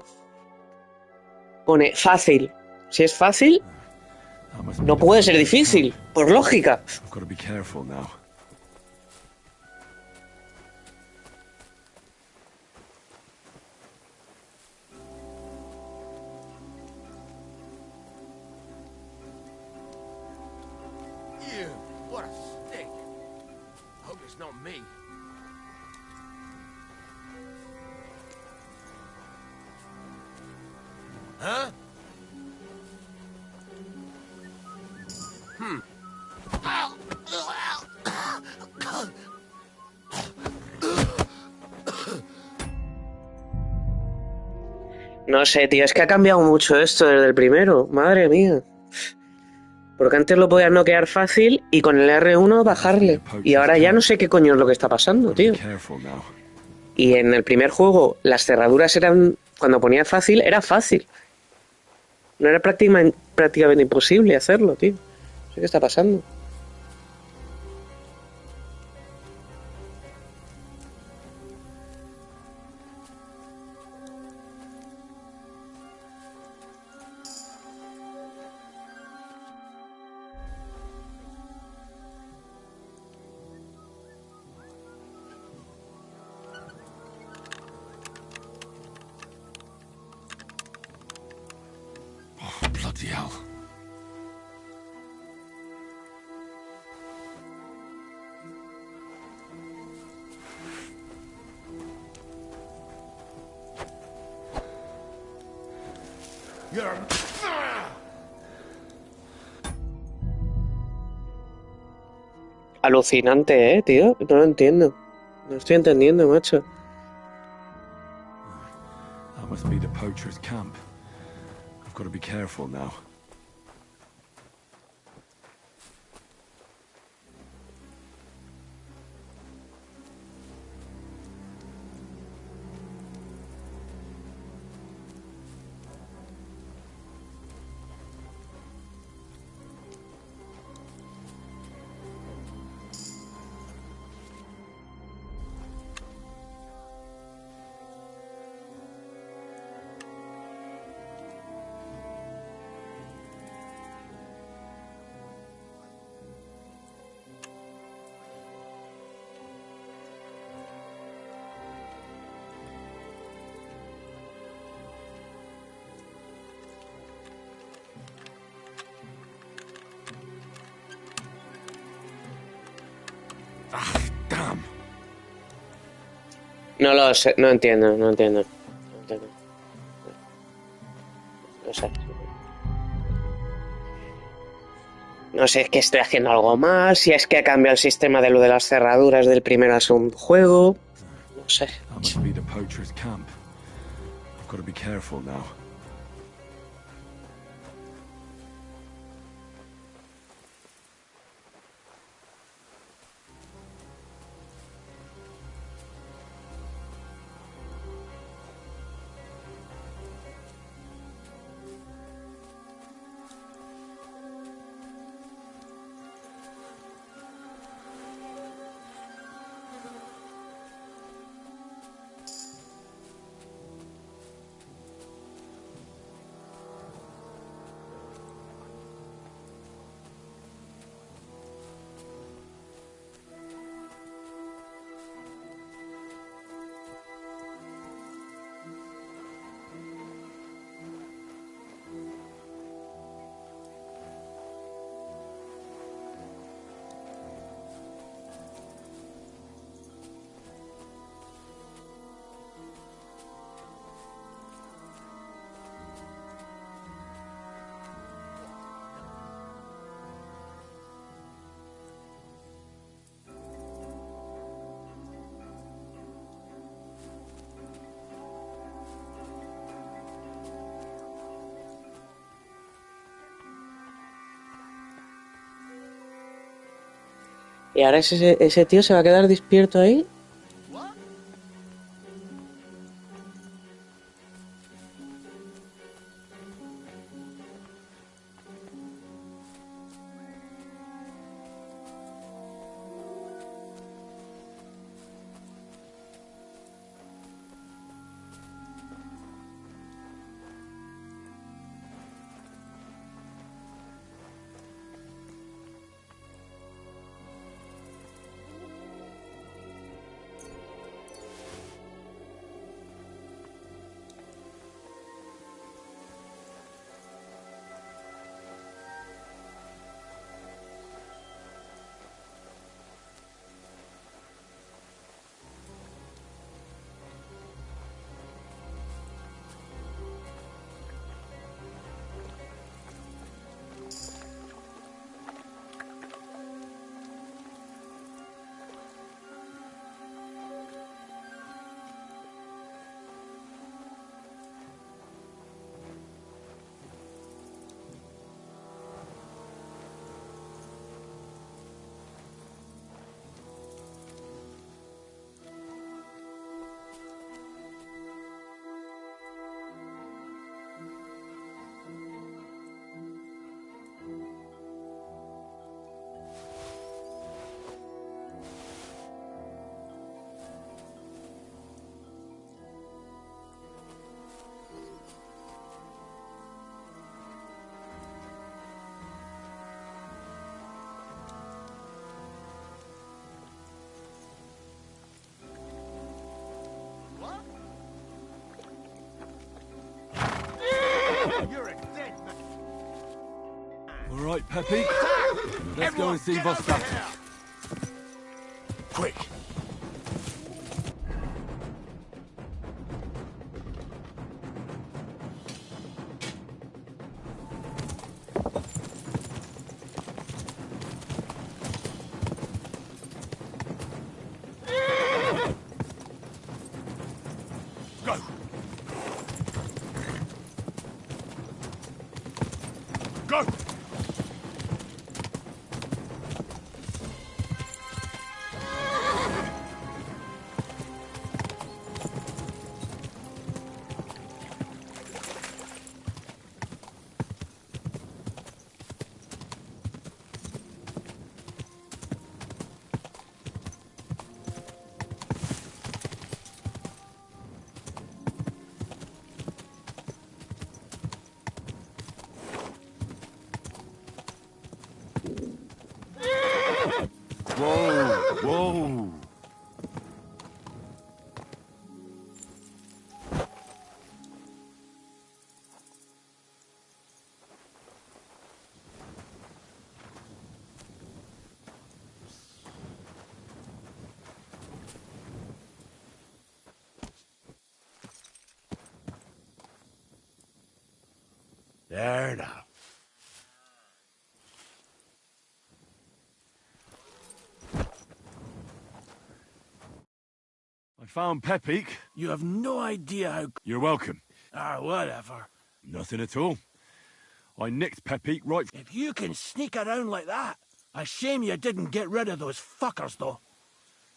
Pone fácil. Si es fácil, That must be no the puede ser poacher's difícil, camp. por lógica. I've got to be careful now. You, what a stick. Hope it's not me. Huh? No sé, tío, es que ha cambiado mucho esto desde el primero. Madre mía. Porque antes lo podías noquear fácil y con el R1 bajarle. Y ahora ya no sé qué coño es lo que está pasando, Got to be tío. careful now. Y en el primer juego las cerraduras eran... Cuando ponía fácil, era fácil. No era prácticamente imposible hacerlo, tío. No sé qué está pasando. Oh, bloody hell. You're... Alucinante, tío. No lo entiendo. No estoy entendiendo, macho. That must be the poacher's camp. I've got to be careful now. Damn. No lo sé, no entiendo. No sé. No sé, es que estoy haciendo algo más, si es que ha cambiado el sistema de lo de las cerraduras del primer al segundo juego. No sé. That must be the poacher's camp. I've got to be careful now. ¿Y ahora ese tío se va a quedar despierto ahí? All right, Peppy. Let's go and see Boss Parte. Quick. Fair enough. I found Pepik. You have no idea how... You're welcome. Whatever. Nothing at all. I nicked Pepik right... If you can sneak around like that, a shame you didn't get rid of those fuckers, though.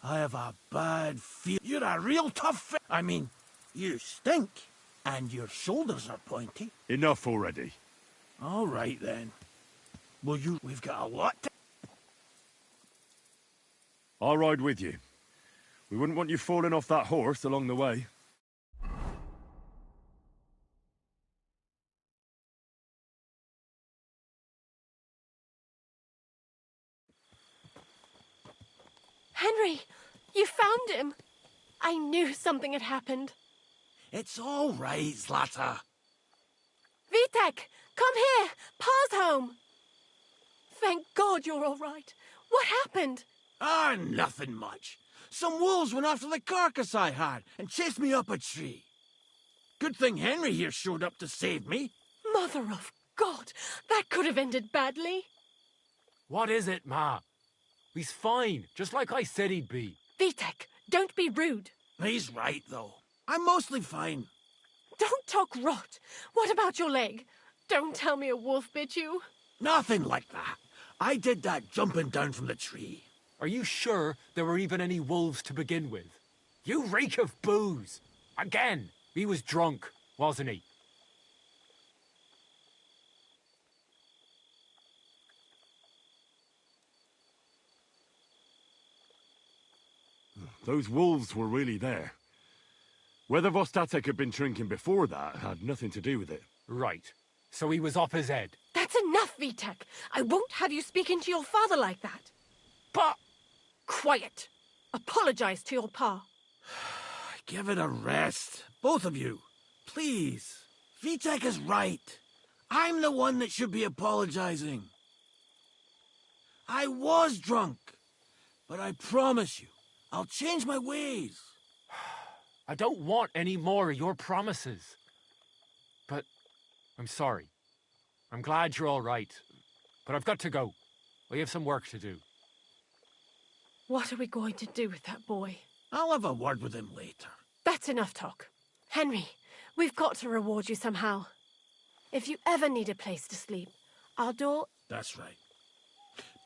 I have a bad feel. You're a real tough I mean, you stink. And your shoulders are pointy. Enough already. All right, then. Well, we've got a lot to... I'll ride with you. We wouldn't want you falling off that horse along the way. Henry, you found him. I knew something had happened. It's all right, Zlata. Vitek, come here. Pa's home. Thank God you're all right. What happened? Nothing much. Some wolves went after the carcass I had and chased me up a tree. Good thing Henry here showed up to save me. Mother of God, that could have ended badly. What is it, Ma? He's fine, just like I said he'd be. Vitek, don't be rude. He's right, though. I'm mostly fine. Don't talk rot. What about your leg? Don't tell me a wolf bit you. Nothing like that. I did that jumping down from the tree. Are you sure there were even any wolves to begin with? You reek of booze! Again, he was drunk, wasn't he? Those wolves were really there. Whether Vostatek had been drinking before that had nothing to do with it. Right. So he was up his head. That's enough, Vitek. I won't have you speaking to your father like that. Pa! Quiet. Apologize to your pa. Give it a rest. Both of you. Please. Vitek is right. I'm the one that should be apologizing. I was drunk. But I promise you, I'll change my ways. I don't want any more of your promises. But I'm sorry. I'm glad you're all right. But I've got to go. We have some work to do. What are we going to do with that boy? I'll have a word with him later. That's enough talk. Henry, we've got to reward you somehow. If you ever need a place to sleep, our door... That's right.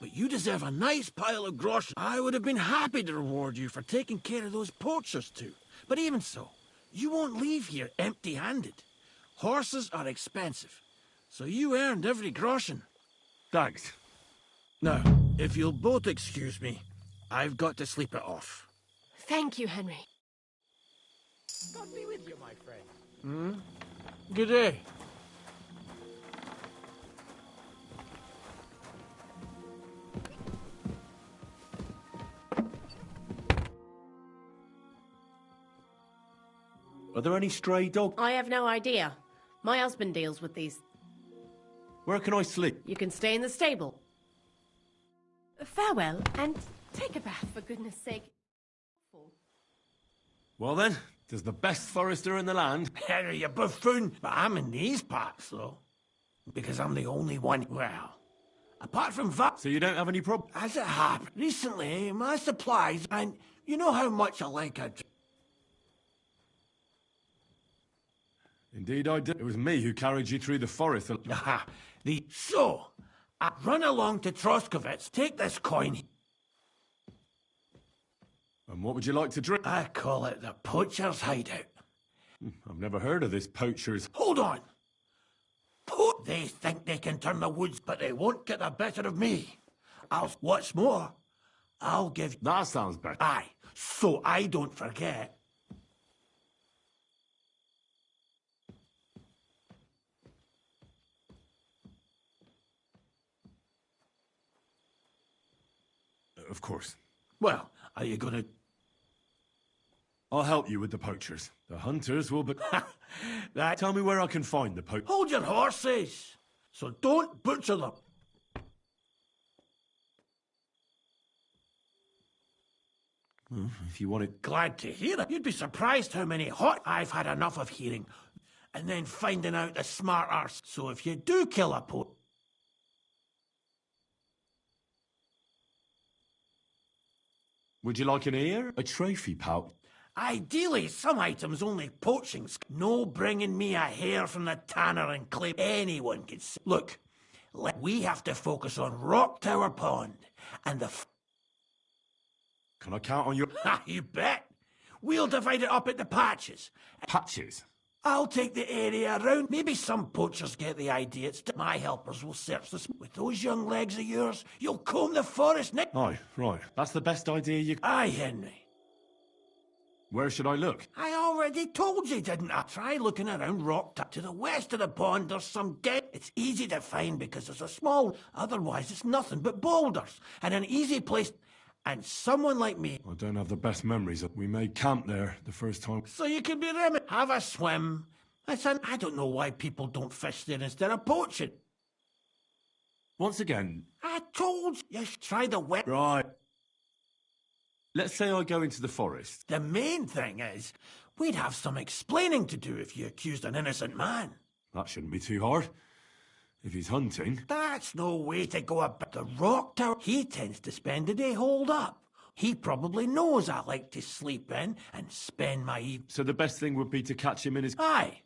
But you deserve a nice pile of groschen. I would have been happy to reward you for taking care of those poachers too. But even so, you won't leave here empty-handed. Horses are expensive, so you earned every groschen. Thanks. Now, if you'll both excuse me, I've got to sleep it off. Thank you, Henry. God be with you, my friend. Good day. Are there any stray dogs? I have no idea. My husband deals with these. Where can I sleep? You can stay in the stable. Farewell, and take a bath, for goodness sake. Well then, there's the best forester in the land. Henry, you buffoon. But I'm in these parts, though. Because I'm the only one. Well, apart from that... So you don't have any problem? As it happened, recently, my supplies, and you know how much I like a... Indeed I did. It was me who carried you through the forest. Aha, So, I run along to Troskovitz, take this coin. And what would you like to drink? I call it the poacher's hideout. I've never heard of this poacher's... Hold on! They think they can turn the woods, but they won't get the better of me. What's more, I'll give... That sounds better. Aye, so I don't forget. Of course. Well, are you gonna... I'll help you with the poachers. The hunters will be... Tell me where I can find the poachers. Hold your horses! So don't butcher them. If you want it... Glad to hear it. You'd be surprised how many hot... I've had enough of hearing. and then finding out the smart arse. So if you do kill a poacher, Would you like an ear? A trophy pouch? ideally some items only poaching. No bringing me a hair from the tanner and claim anyone could see. Look, we have to focus on Rock Tower Pond and the. Can I count on your You bet. We'll divide it up into patches. patches? I'll take the area around. Maybe some poachers get the idea. My helpers will search this. With those young legs of yours, you'll comb the forest next. Oh, right. That's the best idea you... Aye, Henry. Where should I look? I already told you, didn't I? Try looking around Rock to the west of the pond. There's some dead. It's easy to find because there's a small. Otherwise, it's nothing but boulders and an easy place. And someone like me. I don't have the best memories. We made camp there the first time. So you can be remembered. Have a swim. Listen, I don't know why people don't fish there instead of poaching. Once again... I told you. You should try the wet. Right. Let's say I go into the forest. The main thing is, we'd have some explaining to do if you accused an innocent man. That shouldn't be too hard. If he's hunting... That's no way to go about the Rock Tower. He tends to spend the day holed up. He probably knows I like to sleep in and spend my evening. So the best thing would be to catch him in his... Aye.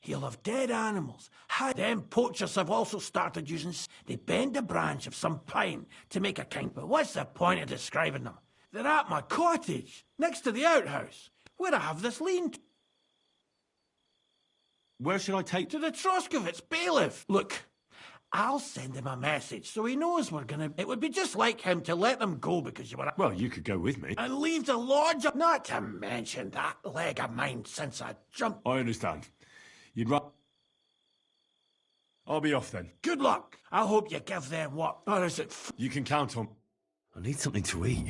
He'll have dead animals. Them poachers have also started using... They bend a branch of some pine to make a kind... But what's the point of describing them? They're at my cottage, next to the outhouse, where I have this lean-to. Where should I take... To the Troskovitz bailiff. Look, I'll send him a message so he knows we're gonna... It would be just like him to let them go because you were... Well, you could go with me. And leave the lodge... Not to mention that leg of mine since I jumped... I understand. You'd rather... I'll be off then. Good luck. I hope you give them what... Or is it... You can count on... I need something to eat.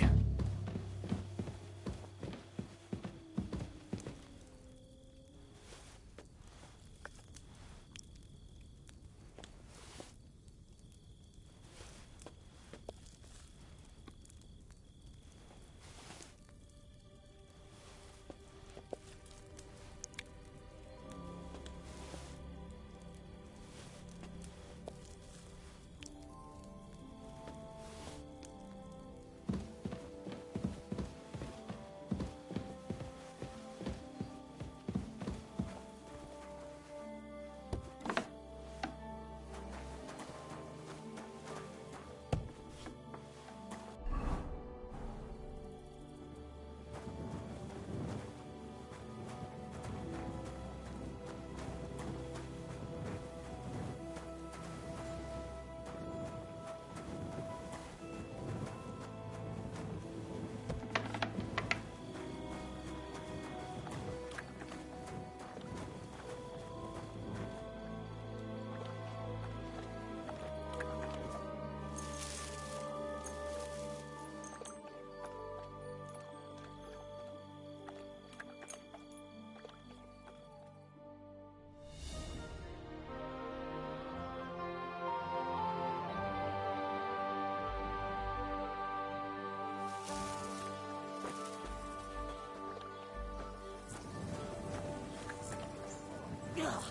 Ugh,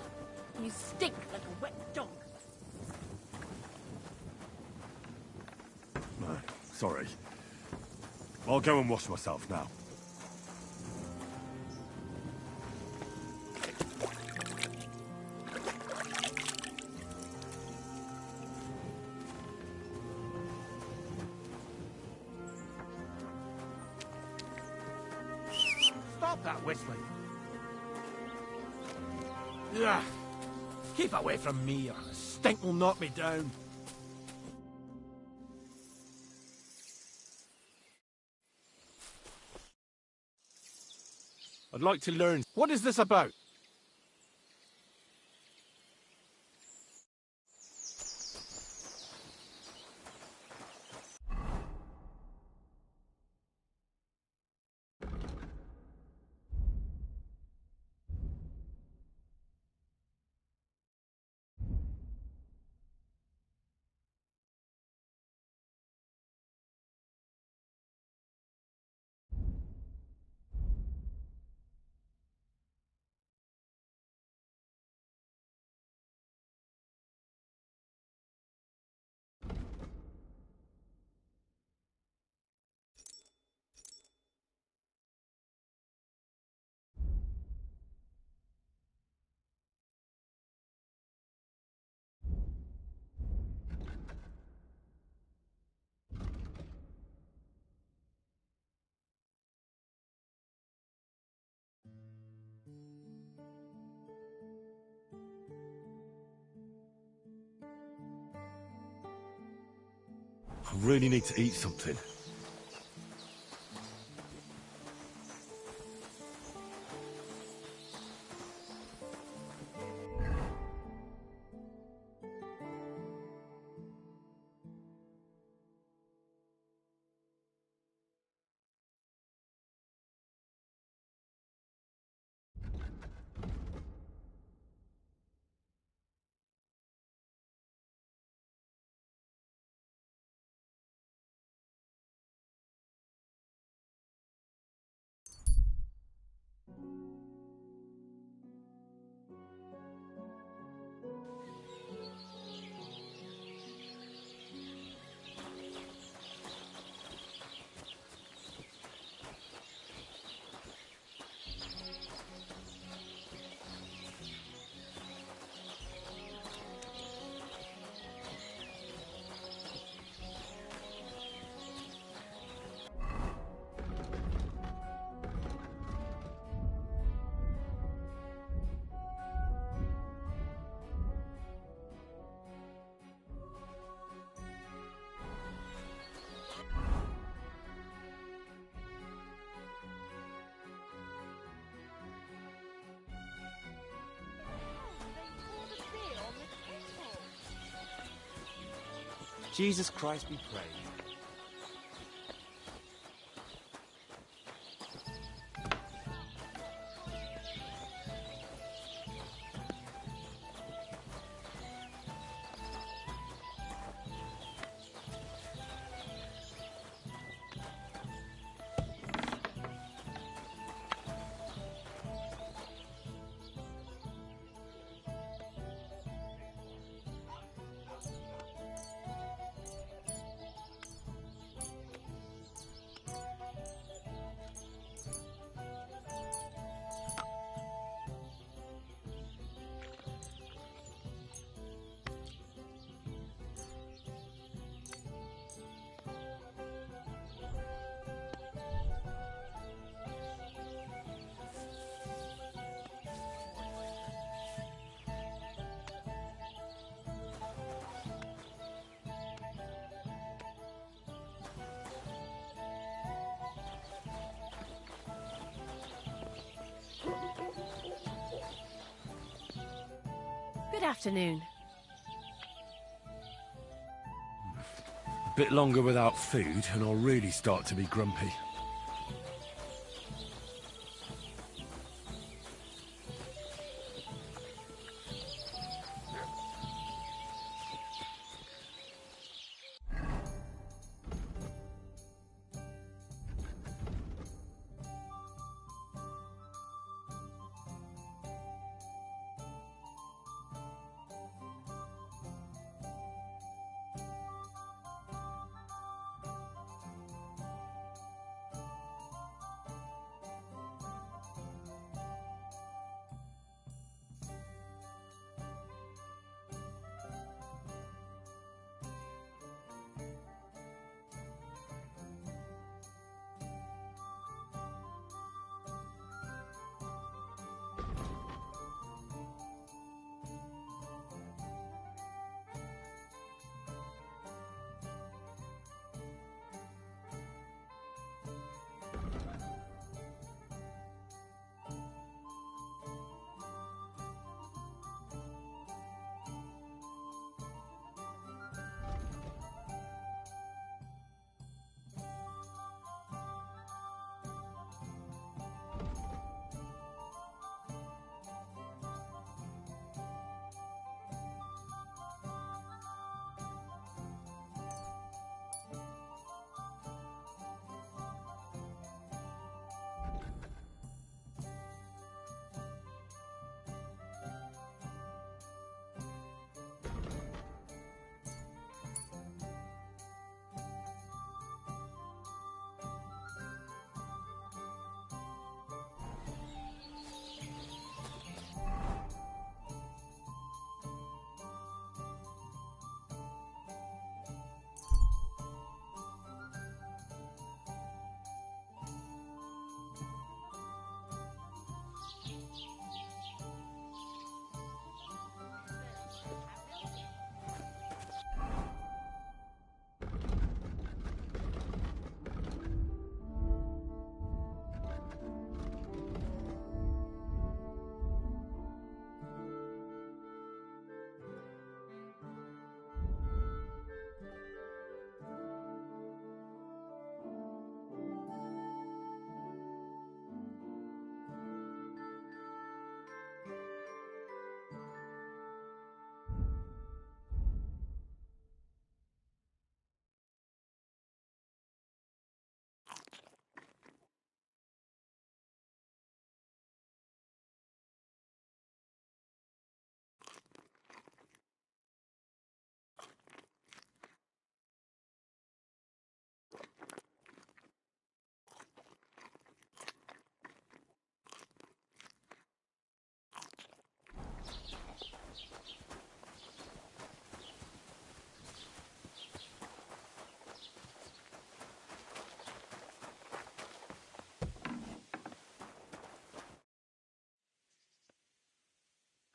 you stink like a wet dog. No, sorry. I'll go and wash myself now. Stop that whistling. Ugh. Keep away from me, or the stink will knock me down. I'd like to learn... What is this about? I really need to eat something. Jesus Christ be praised. Good afternoon. A bit longer without food, and I'll really start to be grumpy.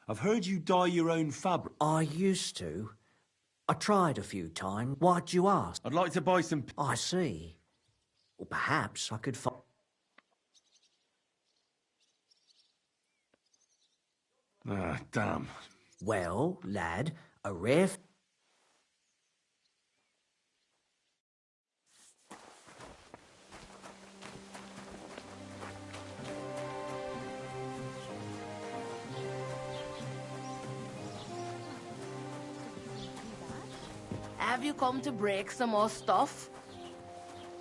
I've heard you dye your own fabric. I used to. I tried a few times. Why'd you ask? I'd like to buy some... I see. Well, perhaps I could find... Ah, damn. Well, lad, a rare... Have you come to break some more stuff?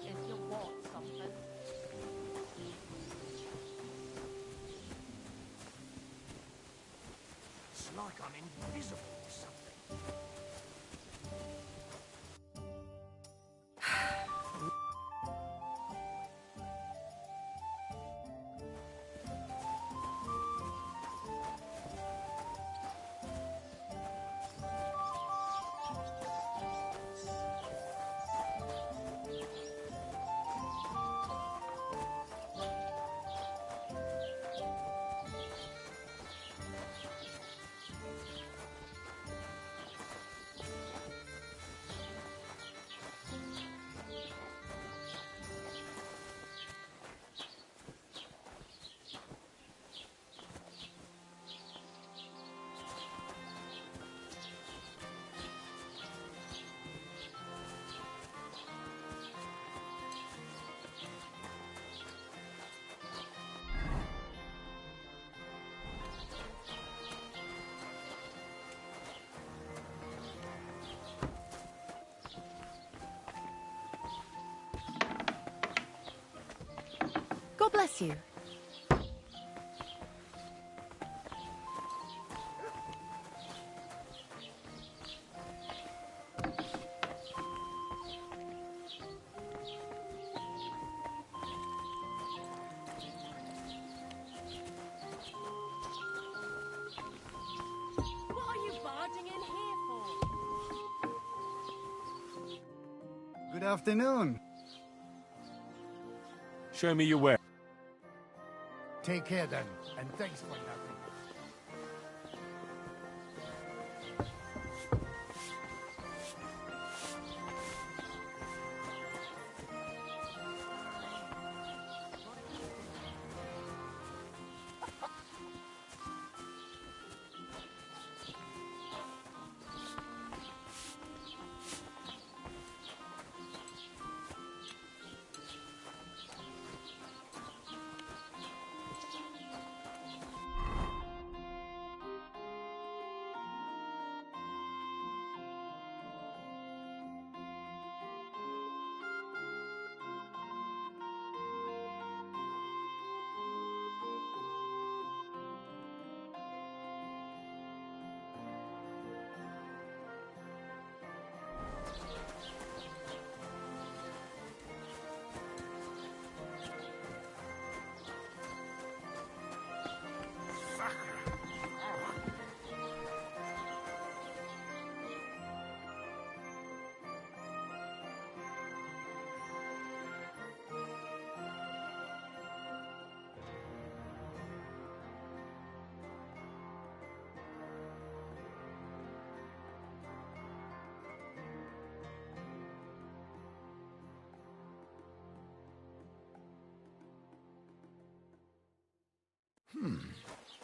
If you want something. It's like I'm invisible or something. God bless you. What are you barging in here for? Good afternoon. Show me your way. Take care then, and thanks for nothing.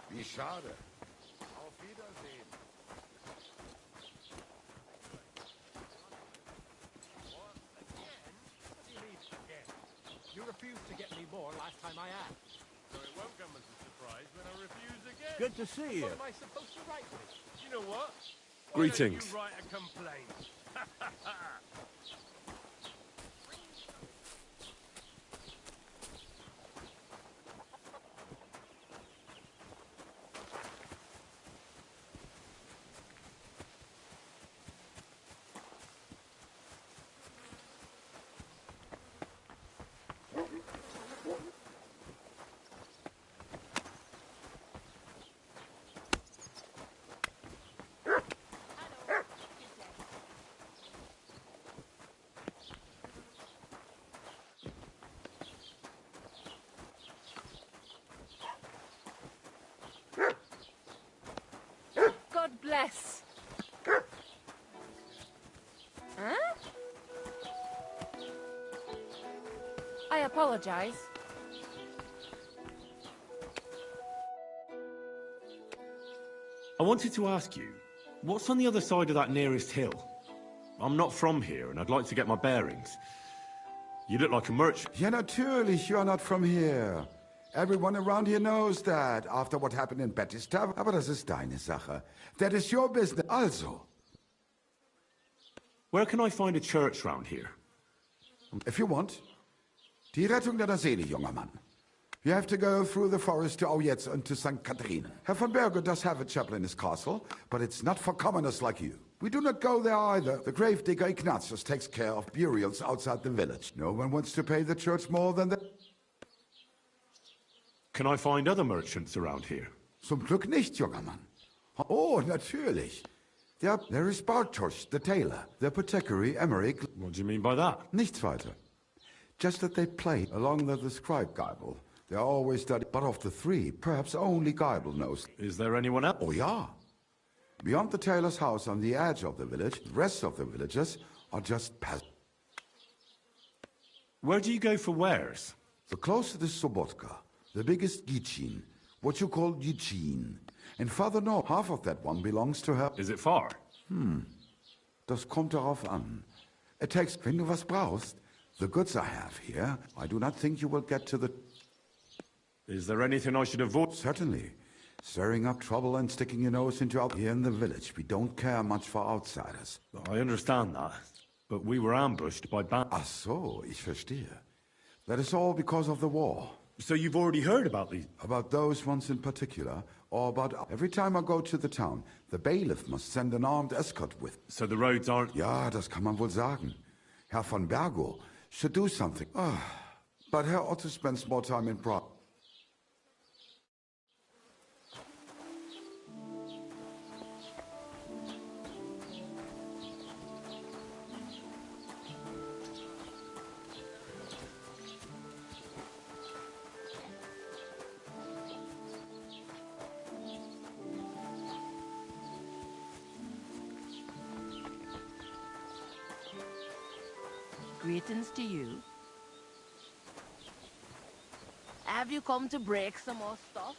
Wie schade. Auf Wiedersehen. You refused to get me more last time I asked. So it won't come as a surprise when I refuse again. Good to see you. What am I supposed to write with? You know what? Greetings. Why don't you write a complaint? mess. Huh? I apologize. I wanted to ask you, what's on the other side of that nearest hill? I'm not from here, and I'd like to get my bearings. You look like a merchant. Ja, natürlich, you're not from here. Everyone around here knows that, after what happened in Betty's Tavern. Aber das ist deine Sache. That is your business. Also. Where can I find a church round here? If you want. Die Rettung deiner Seele, junger Mann. You have to go through the forest to Aujetz and to St. Catherine. Herr von Berger does have a chapel in his castle, but it's not for commoners like you. We do not go there either. The gravedigger Ignatius takes care of burials outside the village. No one wants to pay the church more than the... Can I find other merchants around here? Zum Glück nicht, junger Mann. Oh, natürlich. There is Bartosz, the tailor. The apothecary, Emmerich. What do you mean by that? Nichts weiter. Just that they play along the scribe Geibel. They always study, but of the three, perhaps only Geibel knows. Is there anyone else? Oh, yeah. Beyond the tailor's house on the edge of the village, the rest of the villagers are just peasants. Where do you go for wares? The closest is Sobotka, the biggest Gichin, what you call Gichin. And further north, half of that one belongs to her. Is it far? Das kommt darauf an. It takes, wenn du was brauchst, the goods I have here, I do not think you will get to the... Is there anything I should avoid? Certainly. Stirring up trouble and sticking your nose into out here in the village. We don't care much for outsiders. I understand that, but we were ambushed by Ach so, ich verstehe. That is all because of the war. So you've already heard about these? About those ones in particular, or about... Every time I go to the town, the bailiff must send an armed escort with... So the roads aren't... Ja, das kann man wohl sagen. Herr von Bergo should do something. But Herr Otto spends more time in Prague. Greetings to you. Have you come to break some more stuff?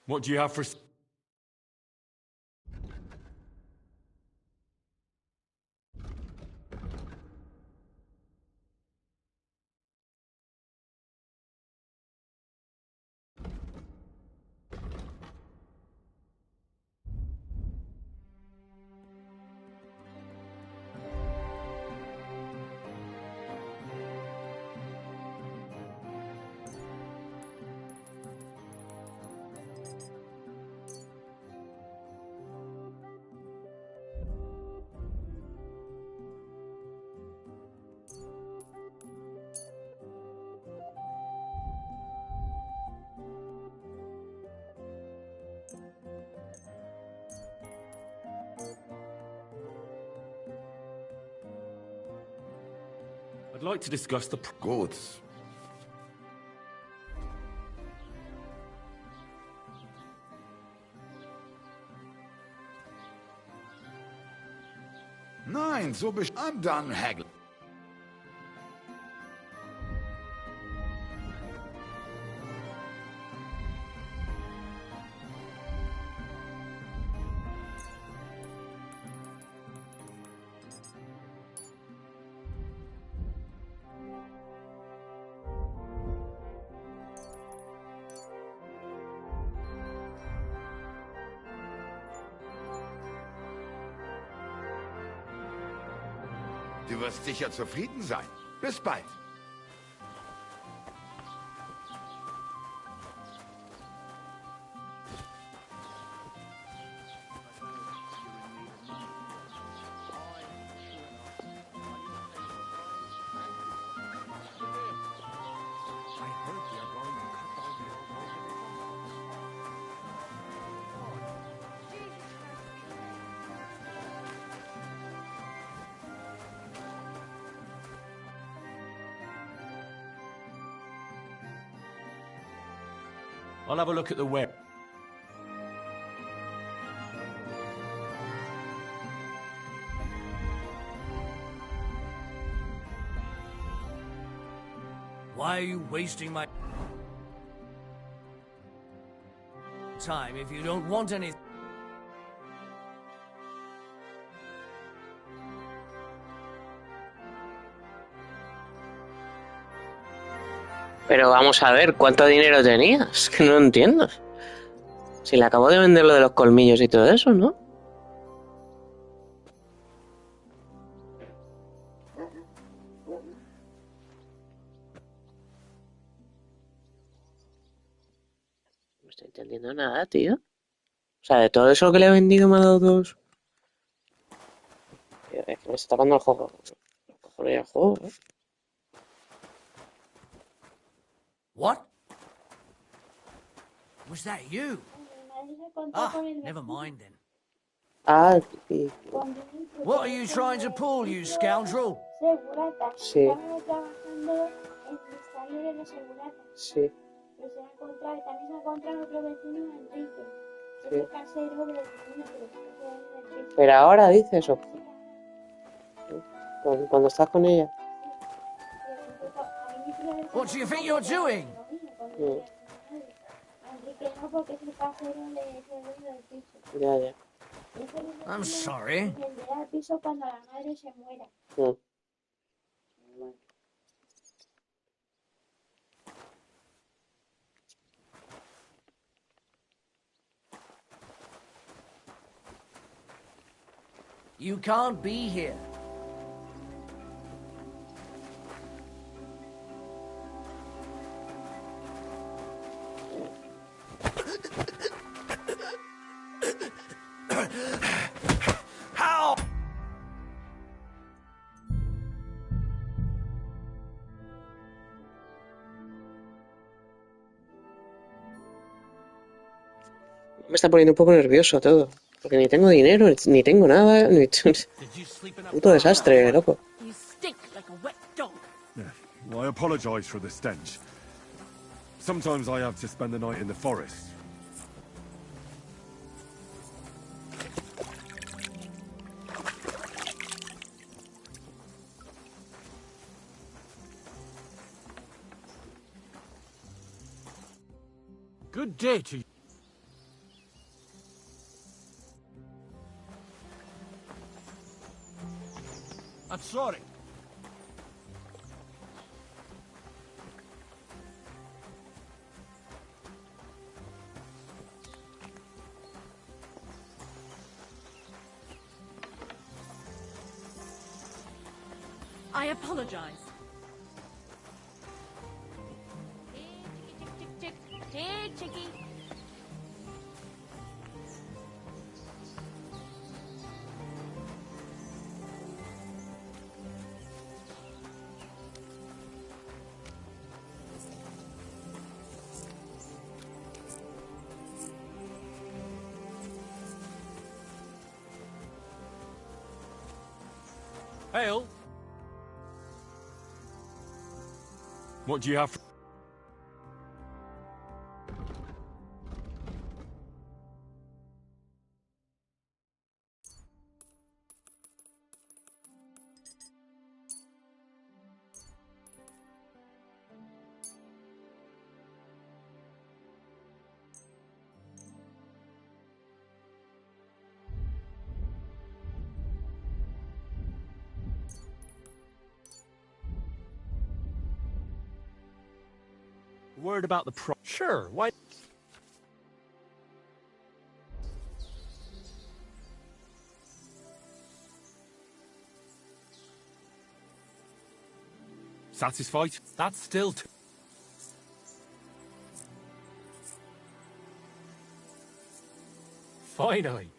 What do you have for... I'd like to discuss the... Gut. Nein, so I'm done, Hagel. Du wirst sicher zufrieden sein. Bis bald. I'll have a look at the web. Why are you wasting my time if you don't want anything? Pero vamos a ver, ¿cuánto dinero tenías? Que no entiendo. Si le acabo de vender lo de los colmillos y todo eso, ¿no? No estoy entendiendo nada, tío. O sea, de todo eso que le he vendido me ha dado dos. Tío, es que me está tapando el juego. Cojones el juego, ¿eh? What? Was that you? Ah, never mind then. Ah, y... What are you trying to pull, you scoundrel? Sí. Sí. Sí. Pero ahora dices, o cuando estás con ella. What do you think you're doing? Ya, ya. I'm sorry. You can't be here. How? Me está poniendo un poco nervioso todo. Porque ni tengo dinero, ni tengo nada, ni... Puto desastre, loco. You stink like a wet dog. Yeah. Well, I apologize for the stench. Sometimes I have to spend the night in the forest. Good day to you. I'm sorry. I apologize. Tick, tick, chicky. Hail. What do you have? Word about the pro. Sure, why? Satisfied? That's still too. Finally.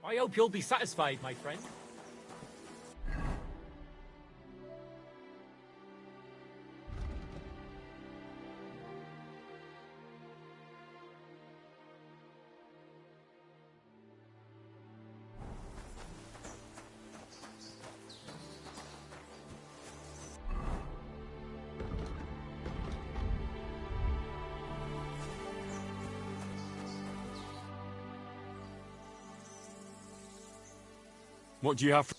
I hope you'll be satisfied, my friend. What do you have?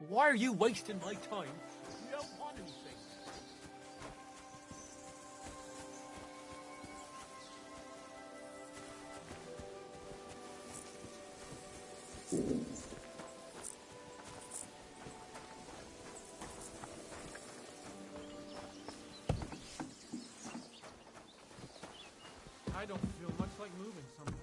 Why are you wasting my time? You don't want anything. I don't feel much like moving somewhere.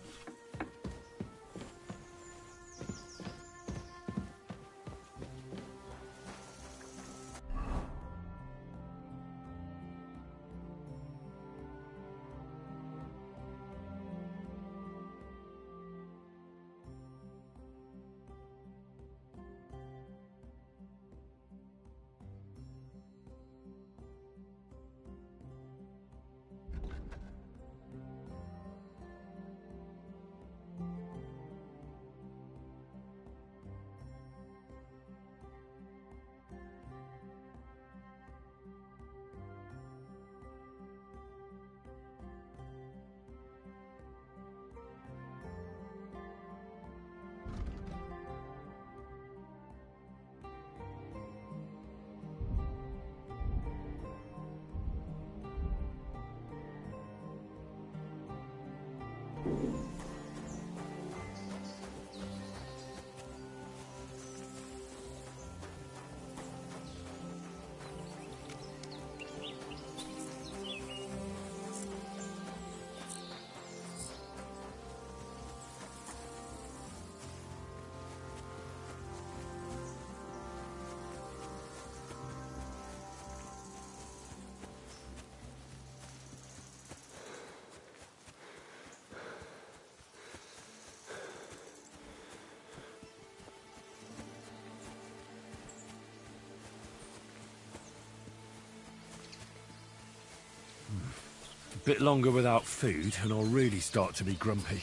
A bit longer without food, and I'll really start to be grumpy.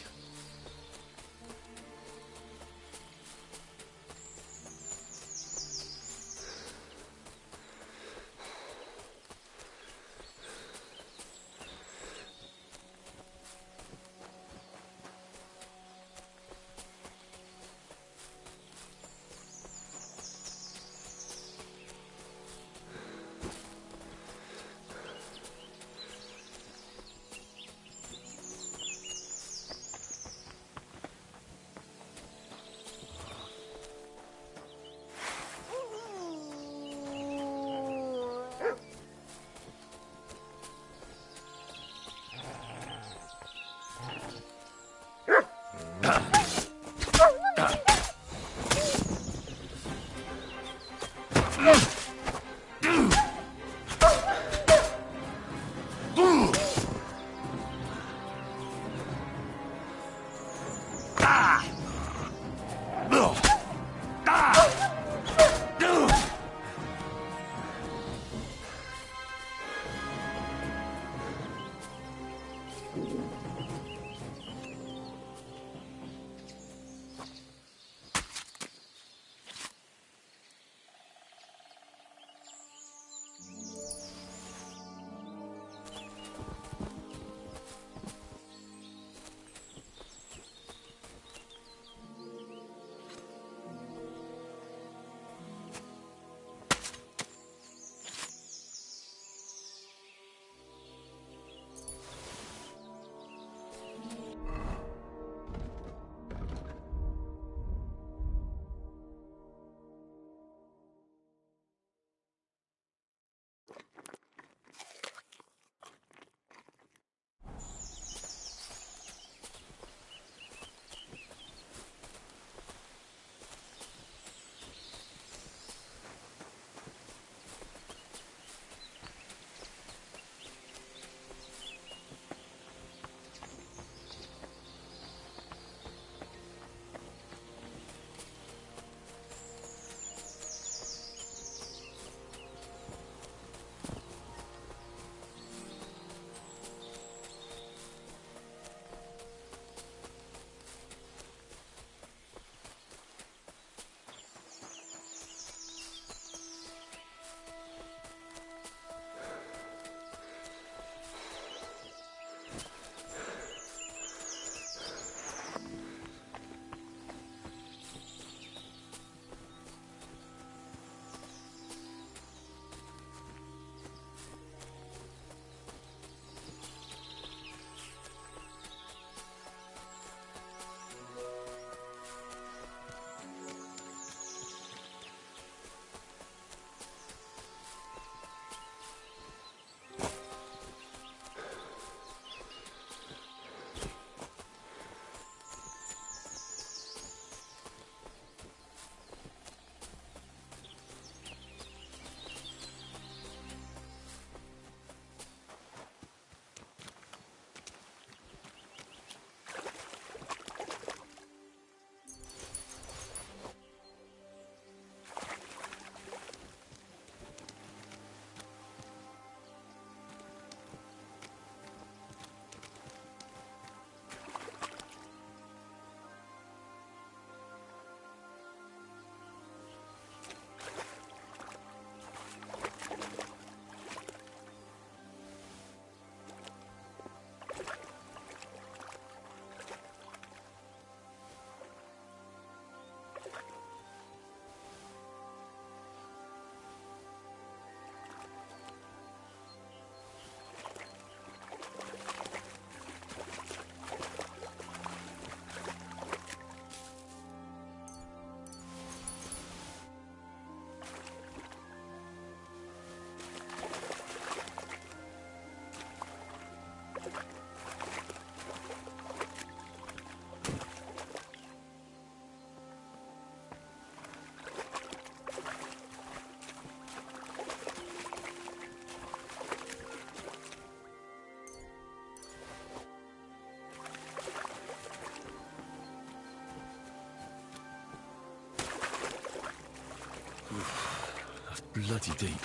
That's bloody deep.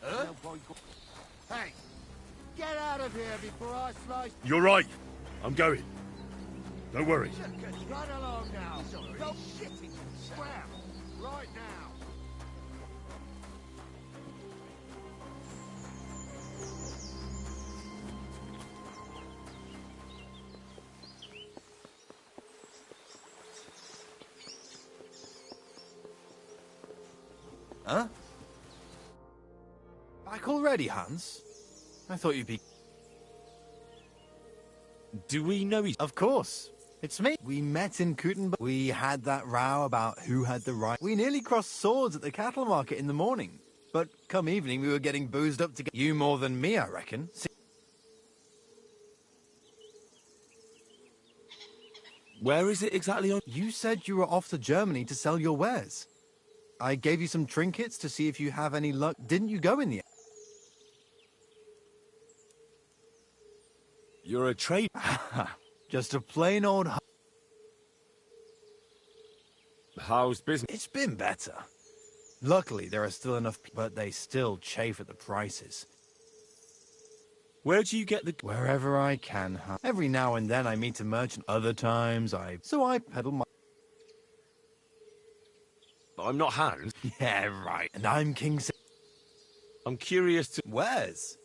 Huh? Hey, get out of here before I slice... You're right. I'm going. Don't worry. Run along now. No shitting. Scram. Right now. Huh? Back already, Hans? I thought you'd be... Do we know each... Of course. It's me. We met in Kuttenberg. We had that row about who had the right... We nearly crossed swords at the cattle market in the morning. But come evening, we were getting boozed up together. You more than me, I reckon. Where is it exactly on... You said you were off to Germany to sell your wares. I gave you some trinkets to see if you have any luck. Didn't you go in the end? You're a trade... Just a plain old... How's business? It's been better. Luckily, there are still enough, but they still chafe at the prices. Where do you get the... Wherever I can, huh? Every now and then I meet a merchant. Other times So I peddle my... I'm not Hans. Yeah, right. And I'm King... I'm curious to... Where's?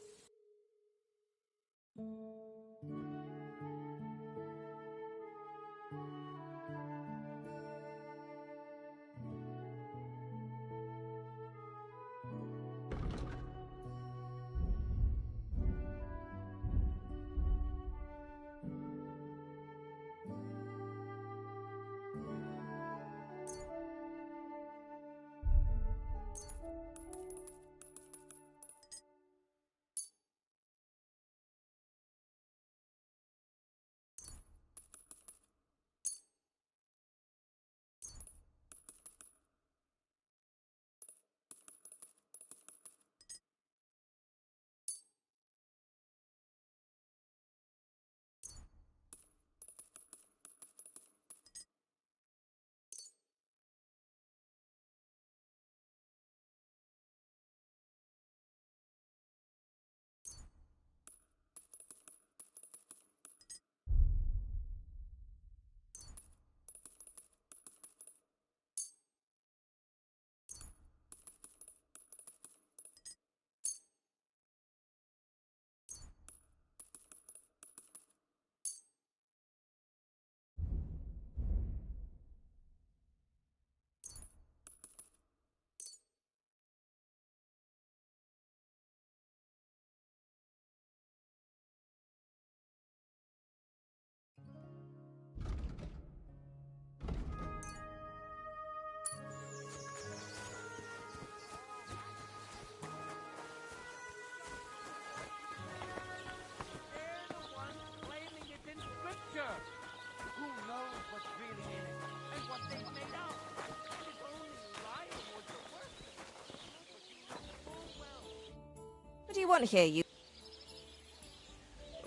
want here, you...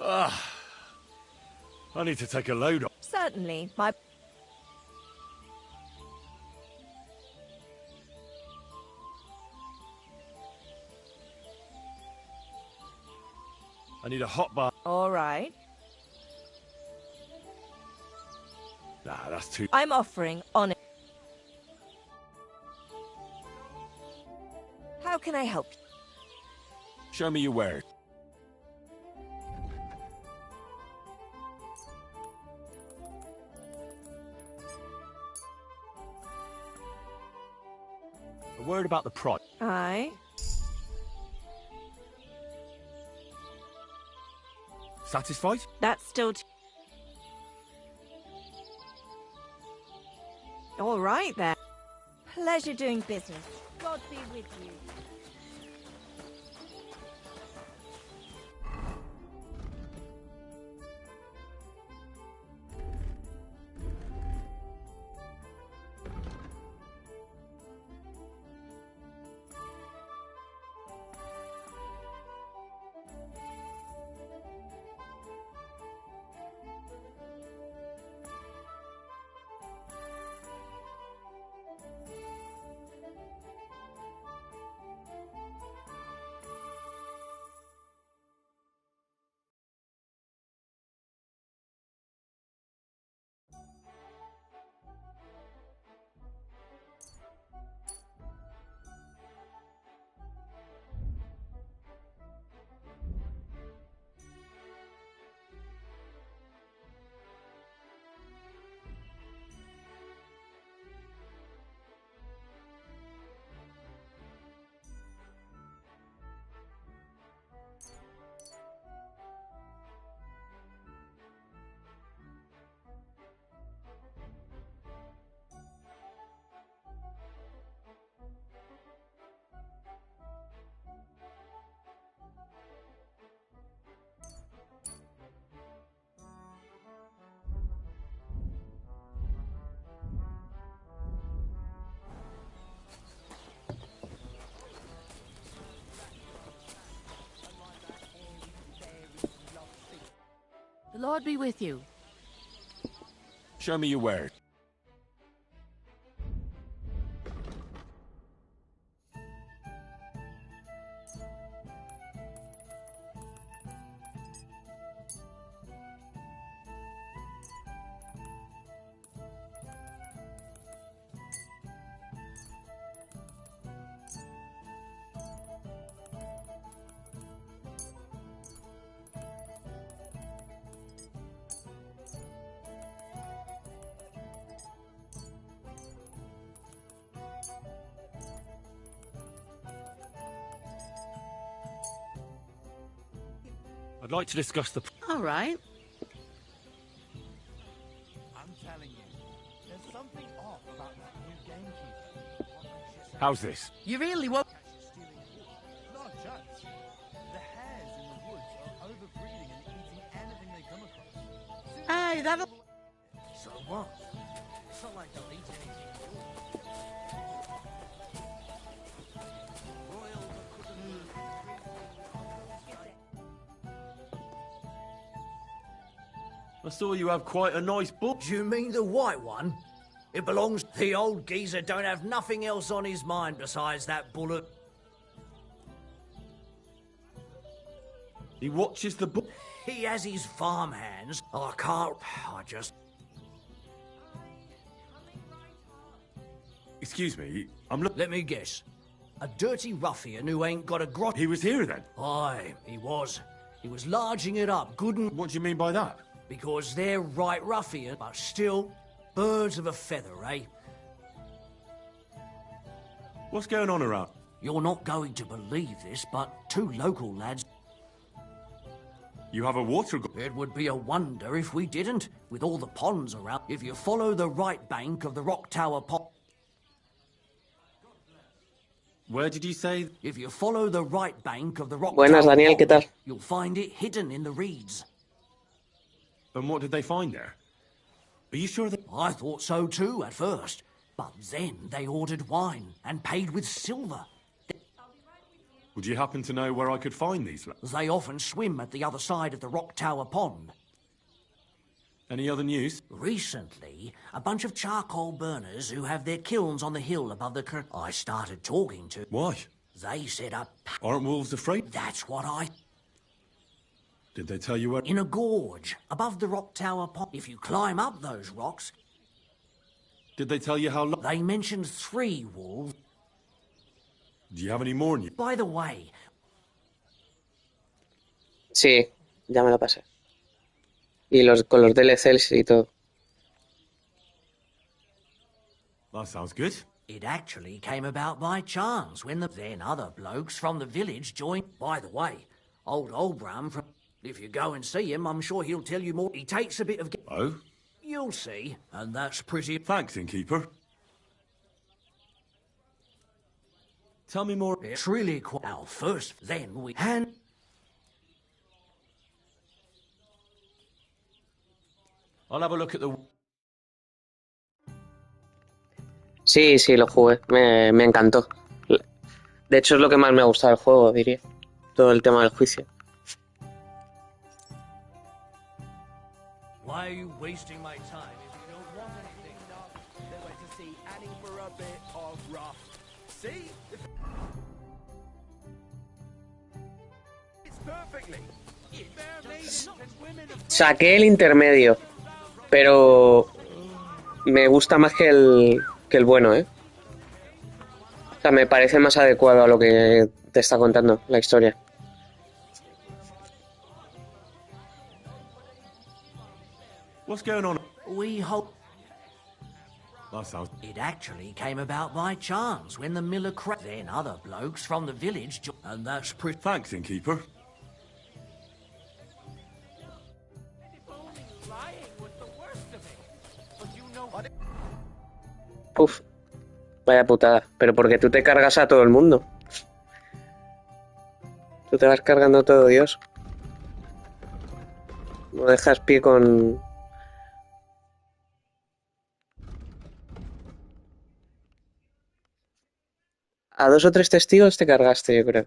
Ah, I need to take a load off. Certainly, my... I need a hot bath. All right. Nah, that's too... I'm offering on it. How can I help you? Show me your wares. A word about the price. Aye. Satisfied? That's still... All right, then. Pleasure doing business. God be with you. The Lord be with you. Show me your wares. I'd like to discuss the... All right. I'm telling you, there's something off about that new gamekeeper. How's this? You really won't... Not just. The hares in the woods are overbreeding and eating anything they come across. Hey, that'll... So what? It's not like they'll eat anything. I saw you have quite a nice book. Do you mean the white one? It belongs... The old geezer don't have nothing else on his mind besides that bullet. He watches the book. He has his farm hands. I can't... I just... Excuse me, I'm looking... Let me guess. A dirty ruffian who ain't got a grot... He was here then? Aye, he was. He was larging it up, good and... What do you mean by that? Because they're right ruffian, but still, birds of a feather, eh? What's going on around? You're not going to believe this, but two local lads... You have a water... It would be a wonder if we didn't, with all the ponds around. If you follow the right bank of the Rock Tower pond... Where did you say? If you follow the right bank of the Rock Buenas, Tower Daniel, ¿qué tal? pond, you'll find it hidden in the reeds. And what did they find there? Are you sure that... I thought so too at first, but then they ordered wine and paid with silver. Would you happen to know where I could find these? They often swim at the other side of the Rock Tower Pond. Any other news? Recently, a bunch of charcoal burners who have their kilns on the hill above the I started talking to. Why? They set up... Aren't wolves afraid? That's what I... Did they tell you where? In a gorge, above the Rock Tower Pond. If you climb up those rocks... Did they tell you how long? They mentioned 3 wolves. Do you have any more news? By the way... Sí, ya me lo pasé. Y con los DLCs y todo. That sounds good. It actually came about by chance when then other blokes from the village joined. By the way, old Olbram from... If you go and see him, I'm sure he'll tell you more. He takes a bit of... Oh? You'll see, and that's pretty... Thanks, innkeeper. Tell me more. It's really quite... Now, first, then we... And... I'll have a look at the... Sí, sí, lo jugué. Me encantó. De hecho, es lo que más me ha gustado del juego, diría. Todo el tema del juicio. Why are you wasting my time if you don't want anything? They went to see Annie for a bit of rough. See? It's perfectly. Saqué el intermedio, pero me gusta más que el bueno, ¿eh? O sea, me parece más adecuado a lo que te está contando la historia. What's going on? We hope... That sounds... It actually came about by chance when the miller then other blokes from the village and that's pretty... Thanks, innkeeper. Uf, vaya putada. Pero porque tú te cargas a todo el mundo. Tú te vas cargando a todo Dios. No dejas pie con... A 2 o 3 testigos te cargaste, yo creo.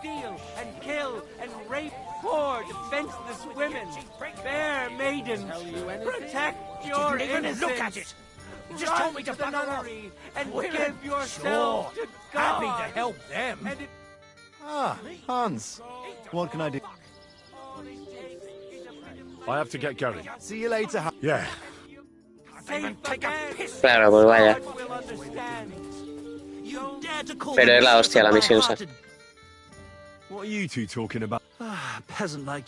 Steal and kill and rape poor defenseless women, fair maidens. Protect your innocence. Look at it. You just Run told me to the fuck off. nunnery and Women. give yourself Sure. to God. Happy to help them. Ah, Hans. What can I do? I have to get going. See you later, Hans. Yeah. Take a piss. Claro, pues vaya. Will understand. You dare to call Pero me es la hostia la misión esa. hard-hearted. What are you two talking about? Peasant like.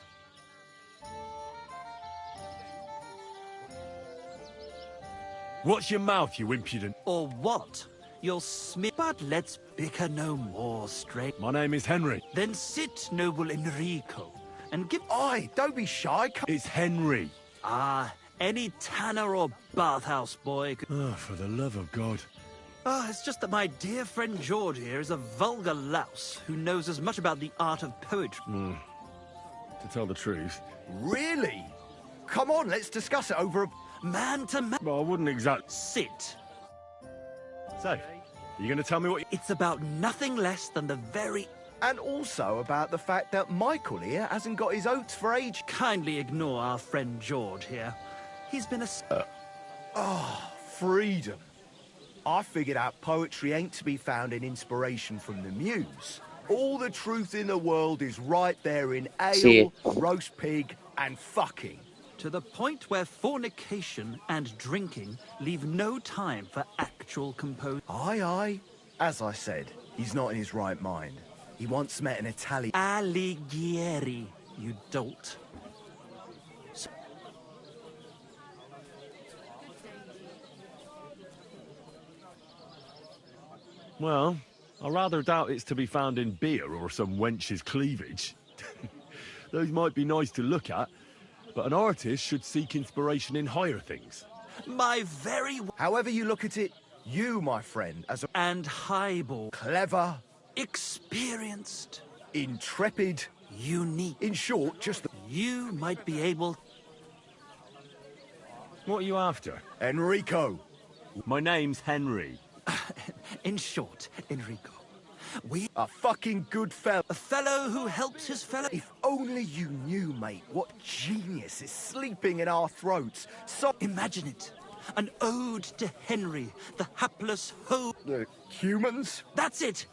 Watch your mouth, you impudent. Or what? You'll smear. But let's bicker no more, straight. My name is Henry. Then sit, noble Enrico, and give. Oi, don't be shy. It's Henry. Any tanner or bathhouse boy could. Oh, for the love of God. It's just that my dear friend George here is a vulgar louse who knows as much about the art of poetry. To tell the truth. Really? Come on, let's discuss it over a... Man to man. Well, I wouldn't exactly... Sit. So, are you going to tell me what... It's about nothing less than the very... And also about the fact that Michael here hasn't got his oats for age. Kindly ignore our friend George here. He's been a... Freedom. I figured out poetry ain't to be found in inspiration from the muse. All the truth in the world is right there in ale, Sí. roast pig, and fucking. To the point where fornication and drinking leave no time for actual composure. Aye, aye. As I said, he's not in his right mind. He once met an Italian... Alighieri, you dolt. Well, I rather doubt it's to be found in beer or some wench's cleavage. Those might be nice to look at, but an artist should seek inspiration in higher things. My very... However you look at it, you, my friend, as a... And highball. Clever. Experienced. Intrepid. Unique. In short, just... You might be able... What are you after? Enrico. My name's Henry. In short, Enrico. We... A fucking good fellow. A fellow who helps his fellow... If only you knew, mate, what genius is sleeping in our throats. So... Imagine it. An ode to Henry, the hapless The humans? That's it.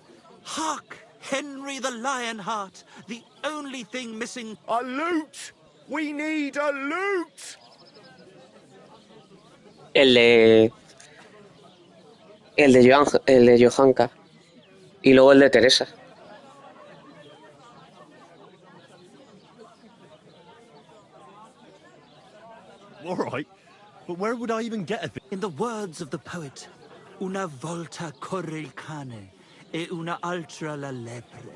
Hark, Henry the Lionheart. The only thing missing... A loot! We need a loot! El de... El de Johanka. Y luego el de Teresa. All right, but where would I even get a thing? In the words of the poet, una volta corre il cane e una altra la lepre.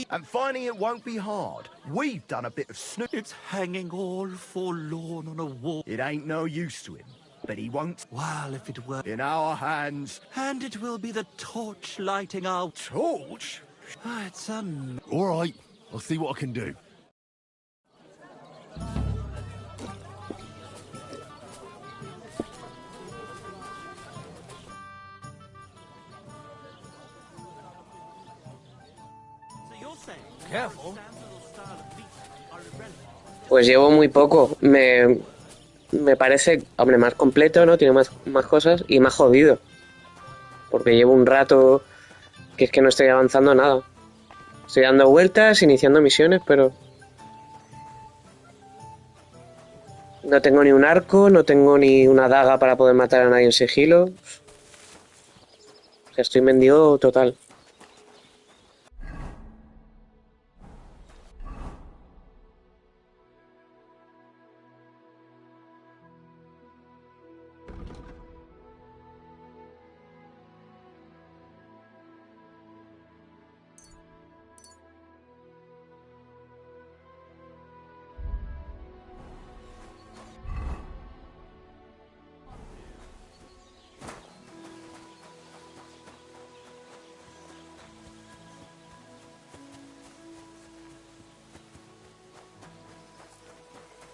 And finding it won't be hard. We've done a bit of snoop. It's hanging all forlorn on a wall. It ain't no use to him, but he won't. Well, if it were in our hands, and it will be the torch lighting our... Torch? It's a... All right, I'll see what I can do. Pues llevo muy poco. Me parece, hombre, más completo, ¿no? Tiene más cosas y más jodido. Porque llevo un rato que es que no estoy avanzando nada. Estoy dando vueltas, iniciando misiones, pero... No tengo ni un arco, no tengo ni una daga para poder matar a nadie en sigilo. O sea, estoy mendigo total.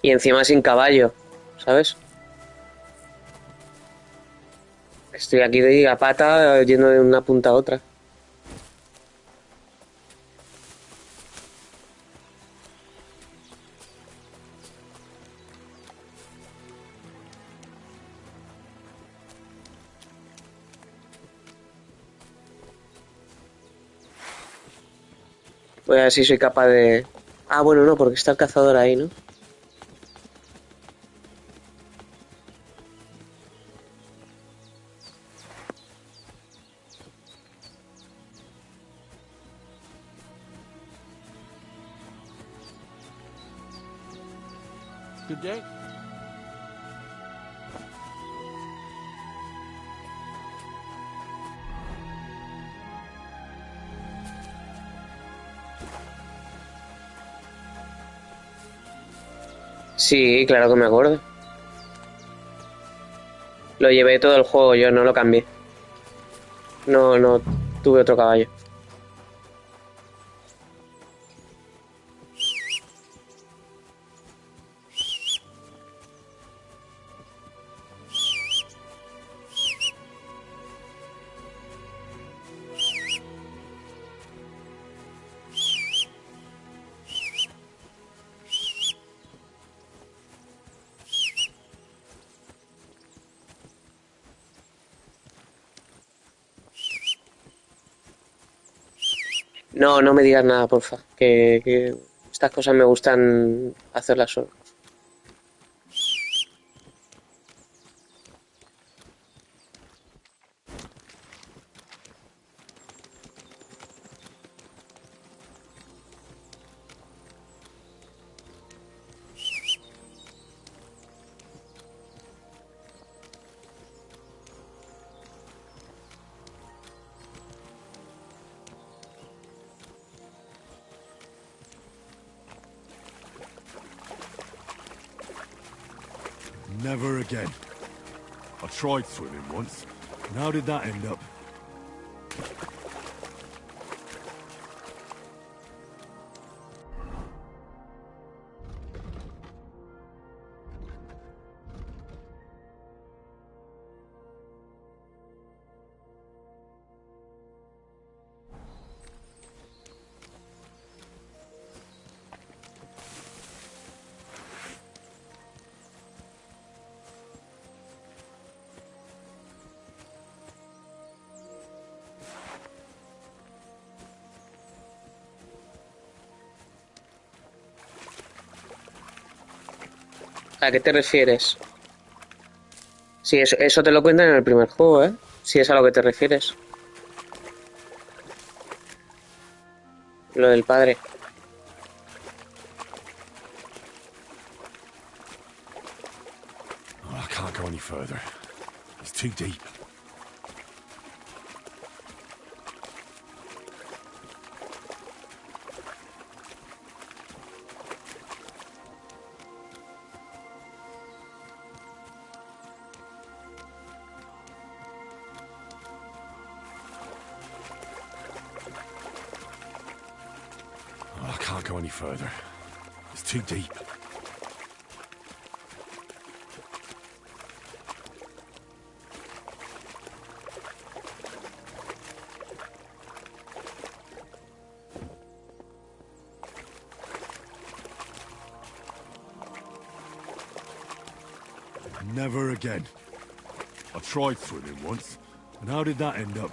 Y encima sin caballo, ¿sabes? Estoy aquí a pata, yendo de una punta a otra. Voy a ver si soy capaz de... Ah, bueno, no, porque está el cazador ahí, ¿no? Good day. Sí, claro que me acuerdo. Lo llevé todo el juego, yo no lo cambié. No tuve otro caballo. No me digas nada, porfa. Que estas cosas me gustan hacerlas solo. Never again. I tried swimming once, and how did that end up? ¿A qué te refieres? Sí, eso te lo cuentan en el primer juego, ¿eh? Si es a lo que te refieres. Lo del padre. Oh, I can't go any further. It's too deep. Oh, I can't go any further. It's too deep. Never again. I tried swimming once, and how did that end up?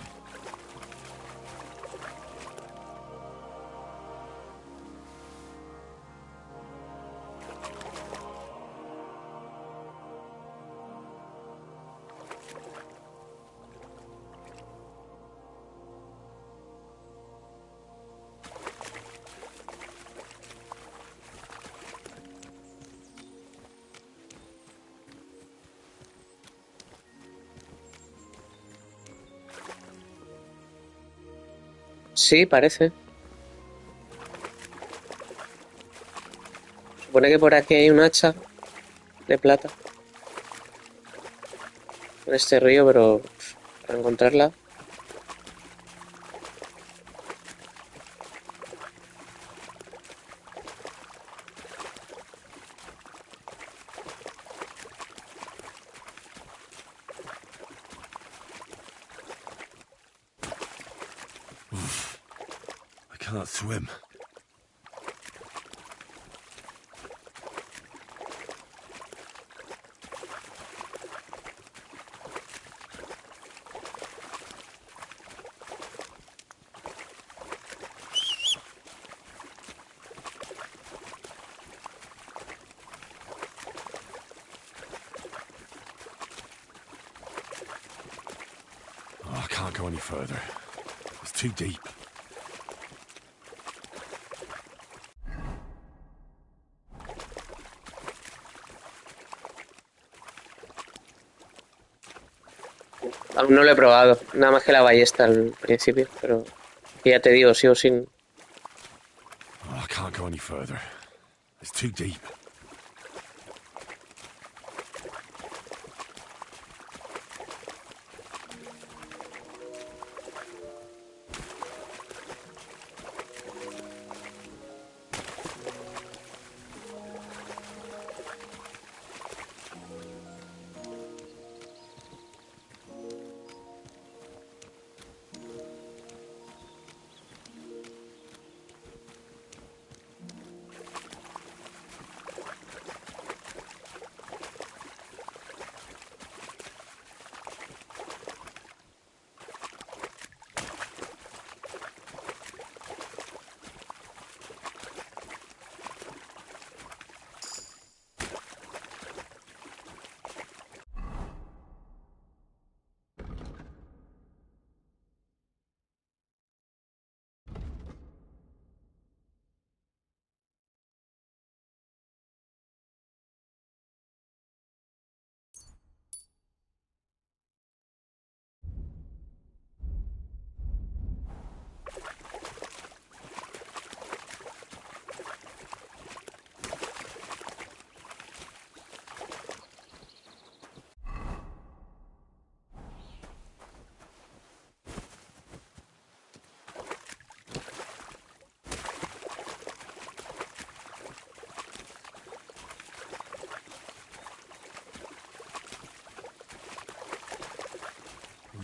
Sí, parece. Supone que por aquí hay un hacha de plata. En este río, pero para encontrarla... I can't swim. Oh, I can't go any further. It's too deep. Aún no lo he probado. Nada más que la ballesta al principio, pero... Ya te digo, sigo sin... Oh, I can't go any further. It's too deep.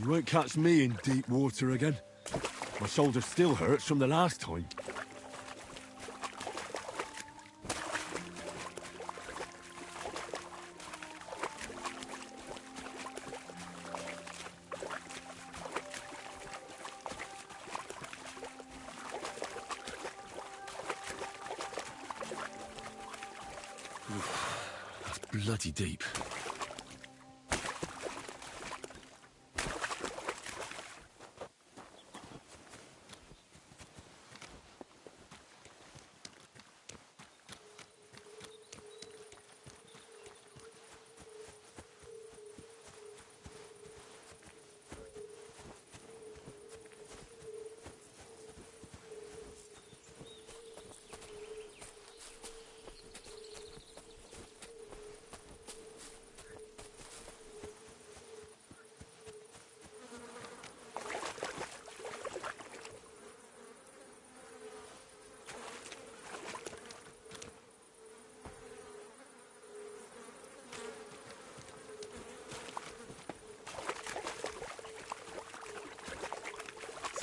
You won't catch me in deep water again. My shoulder still hurts from the last time. That's bloody deep.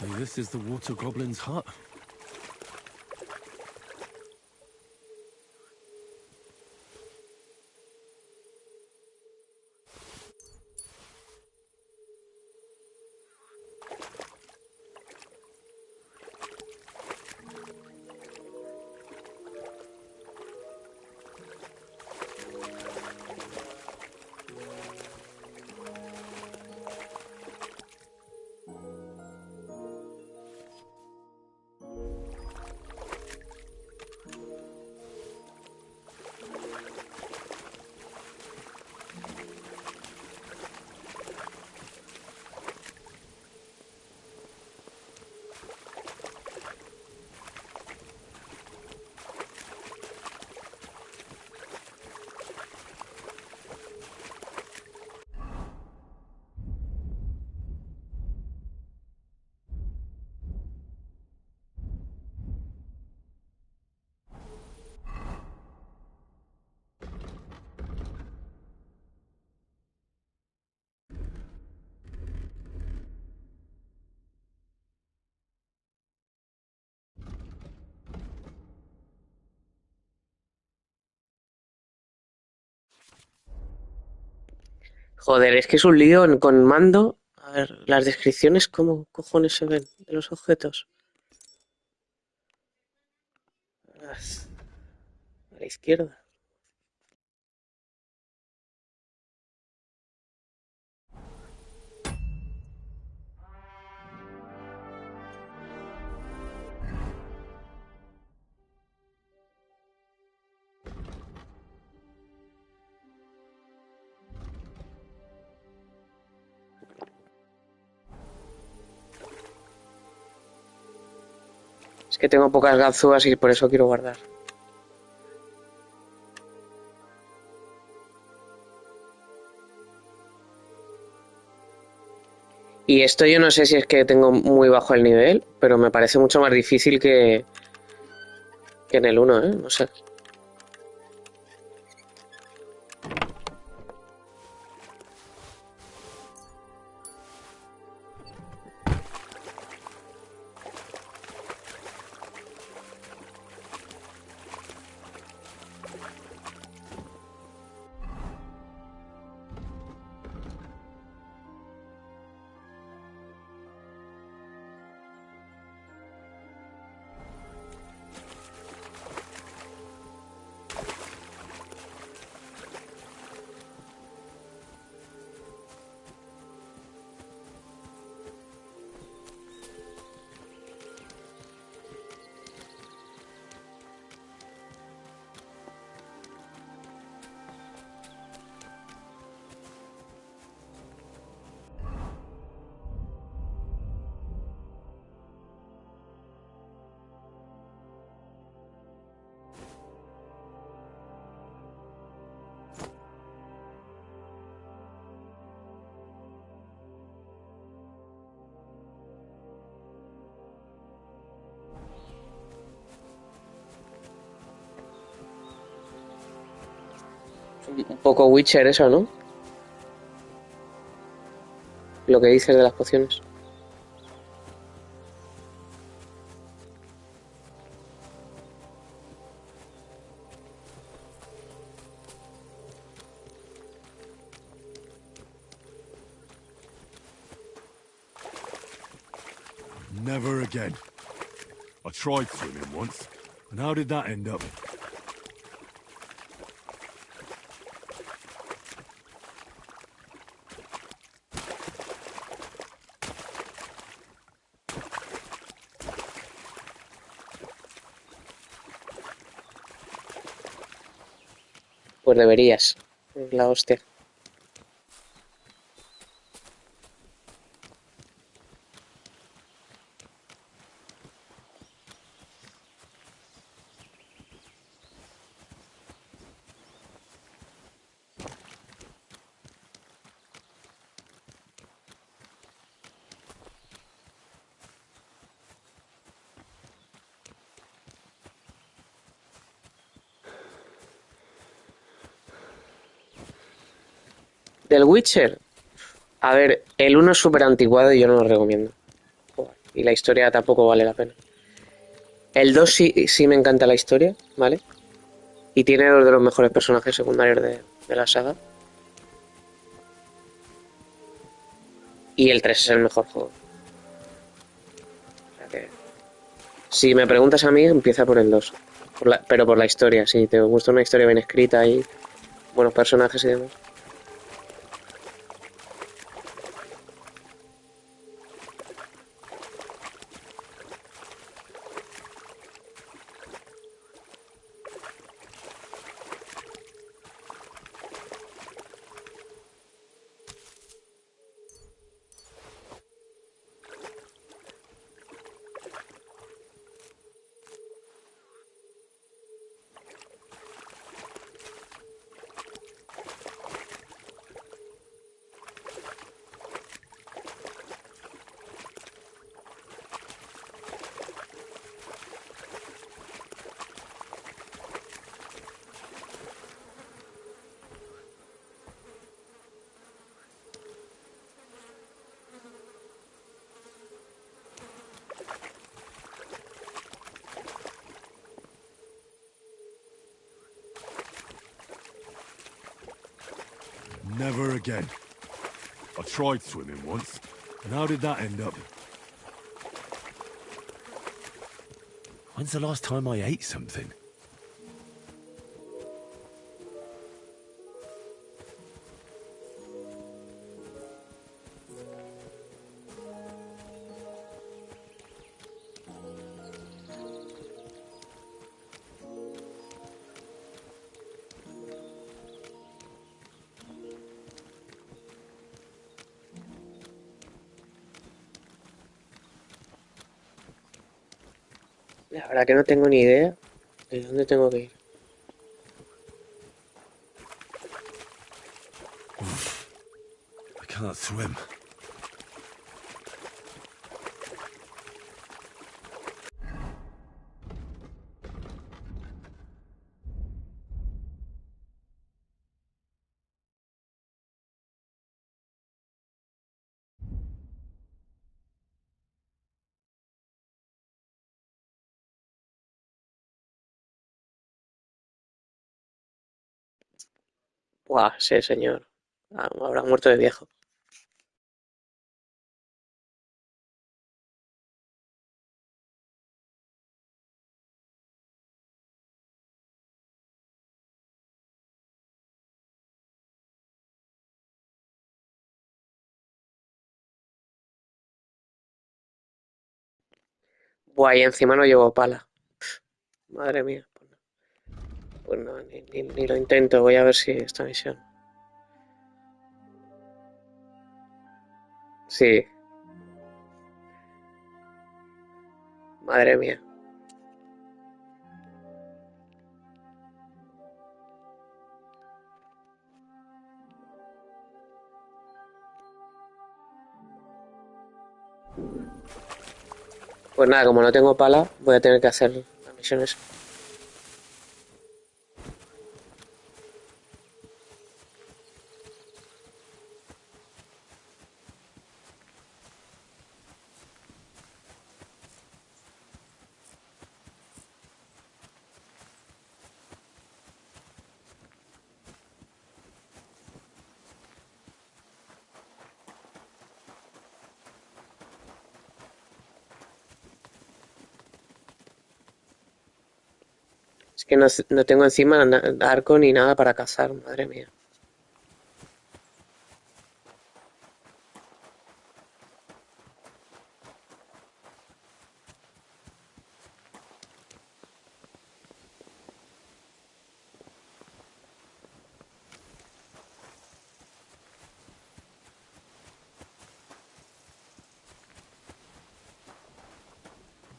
So this is the water goblin's hut. Joder, es que es un lío con mando. A ver, las descripciones, ¿cómo cojones se ven de los objetos? A la izquierda. Es que tengo pocas ganzúas y por eso quiero guardar. Y esto yo no sé si es que tengo muy bajo el nivel, pero me parece mucho más difícil que en el 1, ¿eh? No sé. Un poco Witcher eso, ¿no? lo que dices de las pociones. Never again. I tried swimming once, and how did that end up? Pues deberías. La hostia. Del Witcher. A ver, el 1 es súper anticuado y yo no lo recomiendo. Joder, y la historia tampoco vale la pena. El 2 sí me encanta la historia, ¿vale? Y tiene dos de los mejores personajes secundarios de la saga. Y el 3 es el mejor juego. O sea que... Si me preguntas a mí, empieza por el 2. Pero por la historia, si te gusta una historia bien escrita y buenos personajes y demás. Never again. I tried swimming once, and how did that end up? When's the last time I ate something? La verdad que no tengo ni idea de dónde tengo que ir. I can't swim. Buah, sí, señor. Habrá muerto de viejo. Buah, y encima no llevo pala. Madre mía. Pues no, ni lo intento. Voy a ver si esta misión. Sí. Madre mía. Pues nada, como no tengo pala, voy a tener que hacer las misiones. Es que no tengo encima arco ni nada para cazar, madre mía.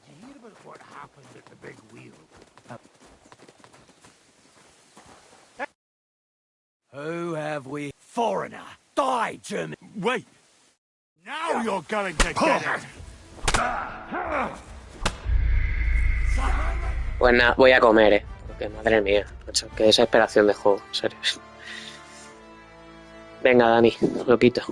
Did you hear about what happened at the big wheel? Who have we? Foreigner! Die, German! Wait! Now you're going to get it! Pues nada, voy a comer, porque madre mía, macho, qué desesperación de juego, en serio. Venga, Dani, lo quito.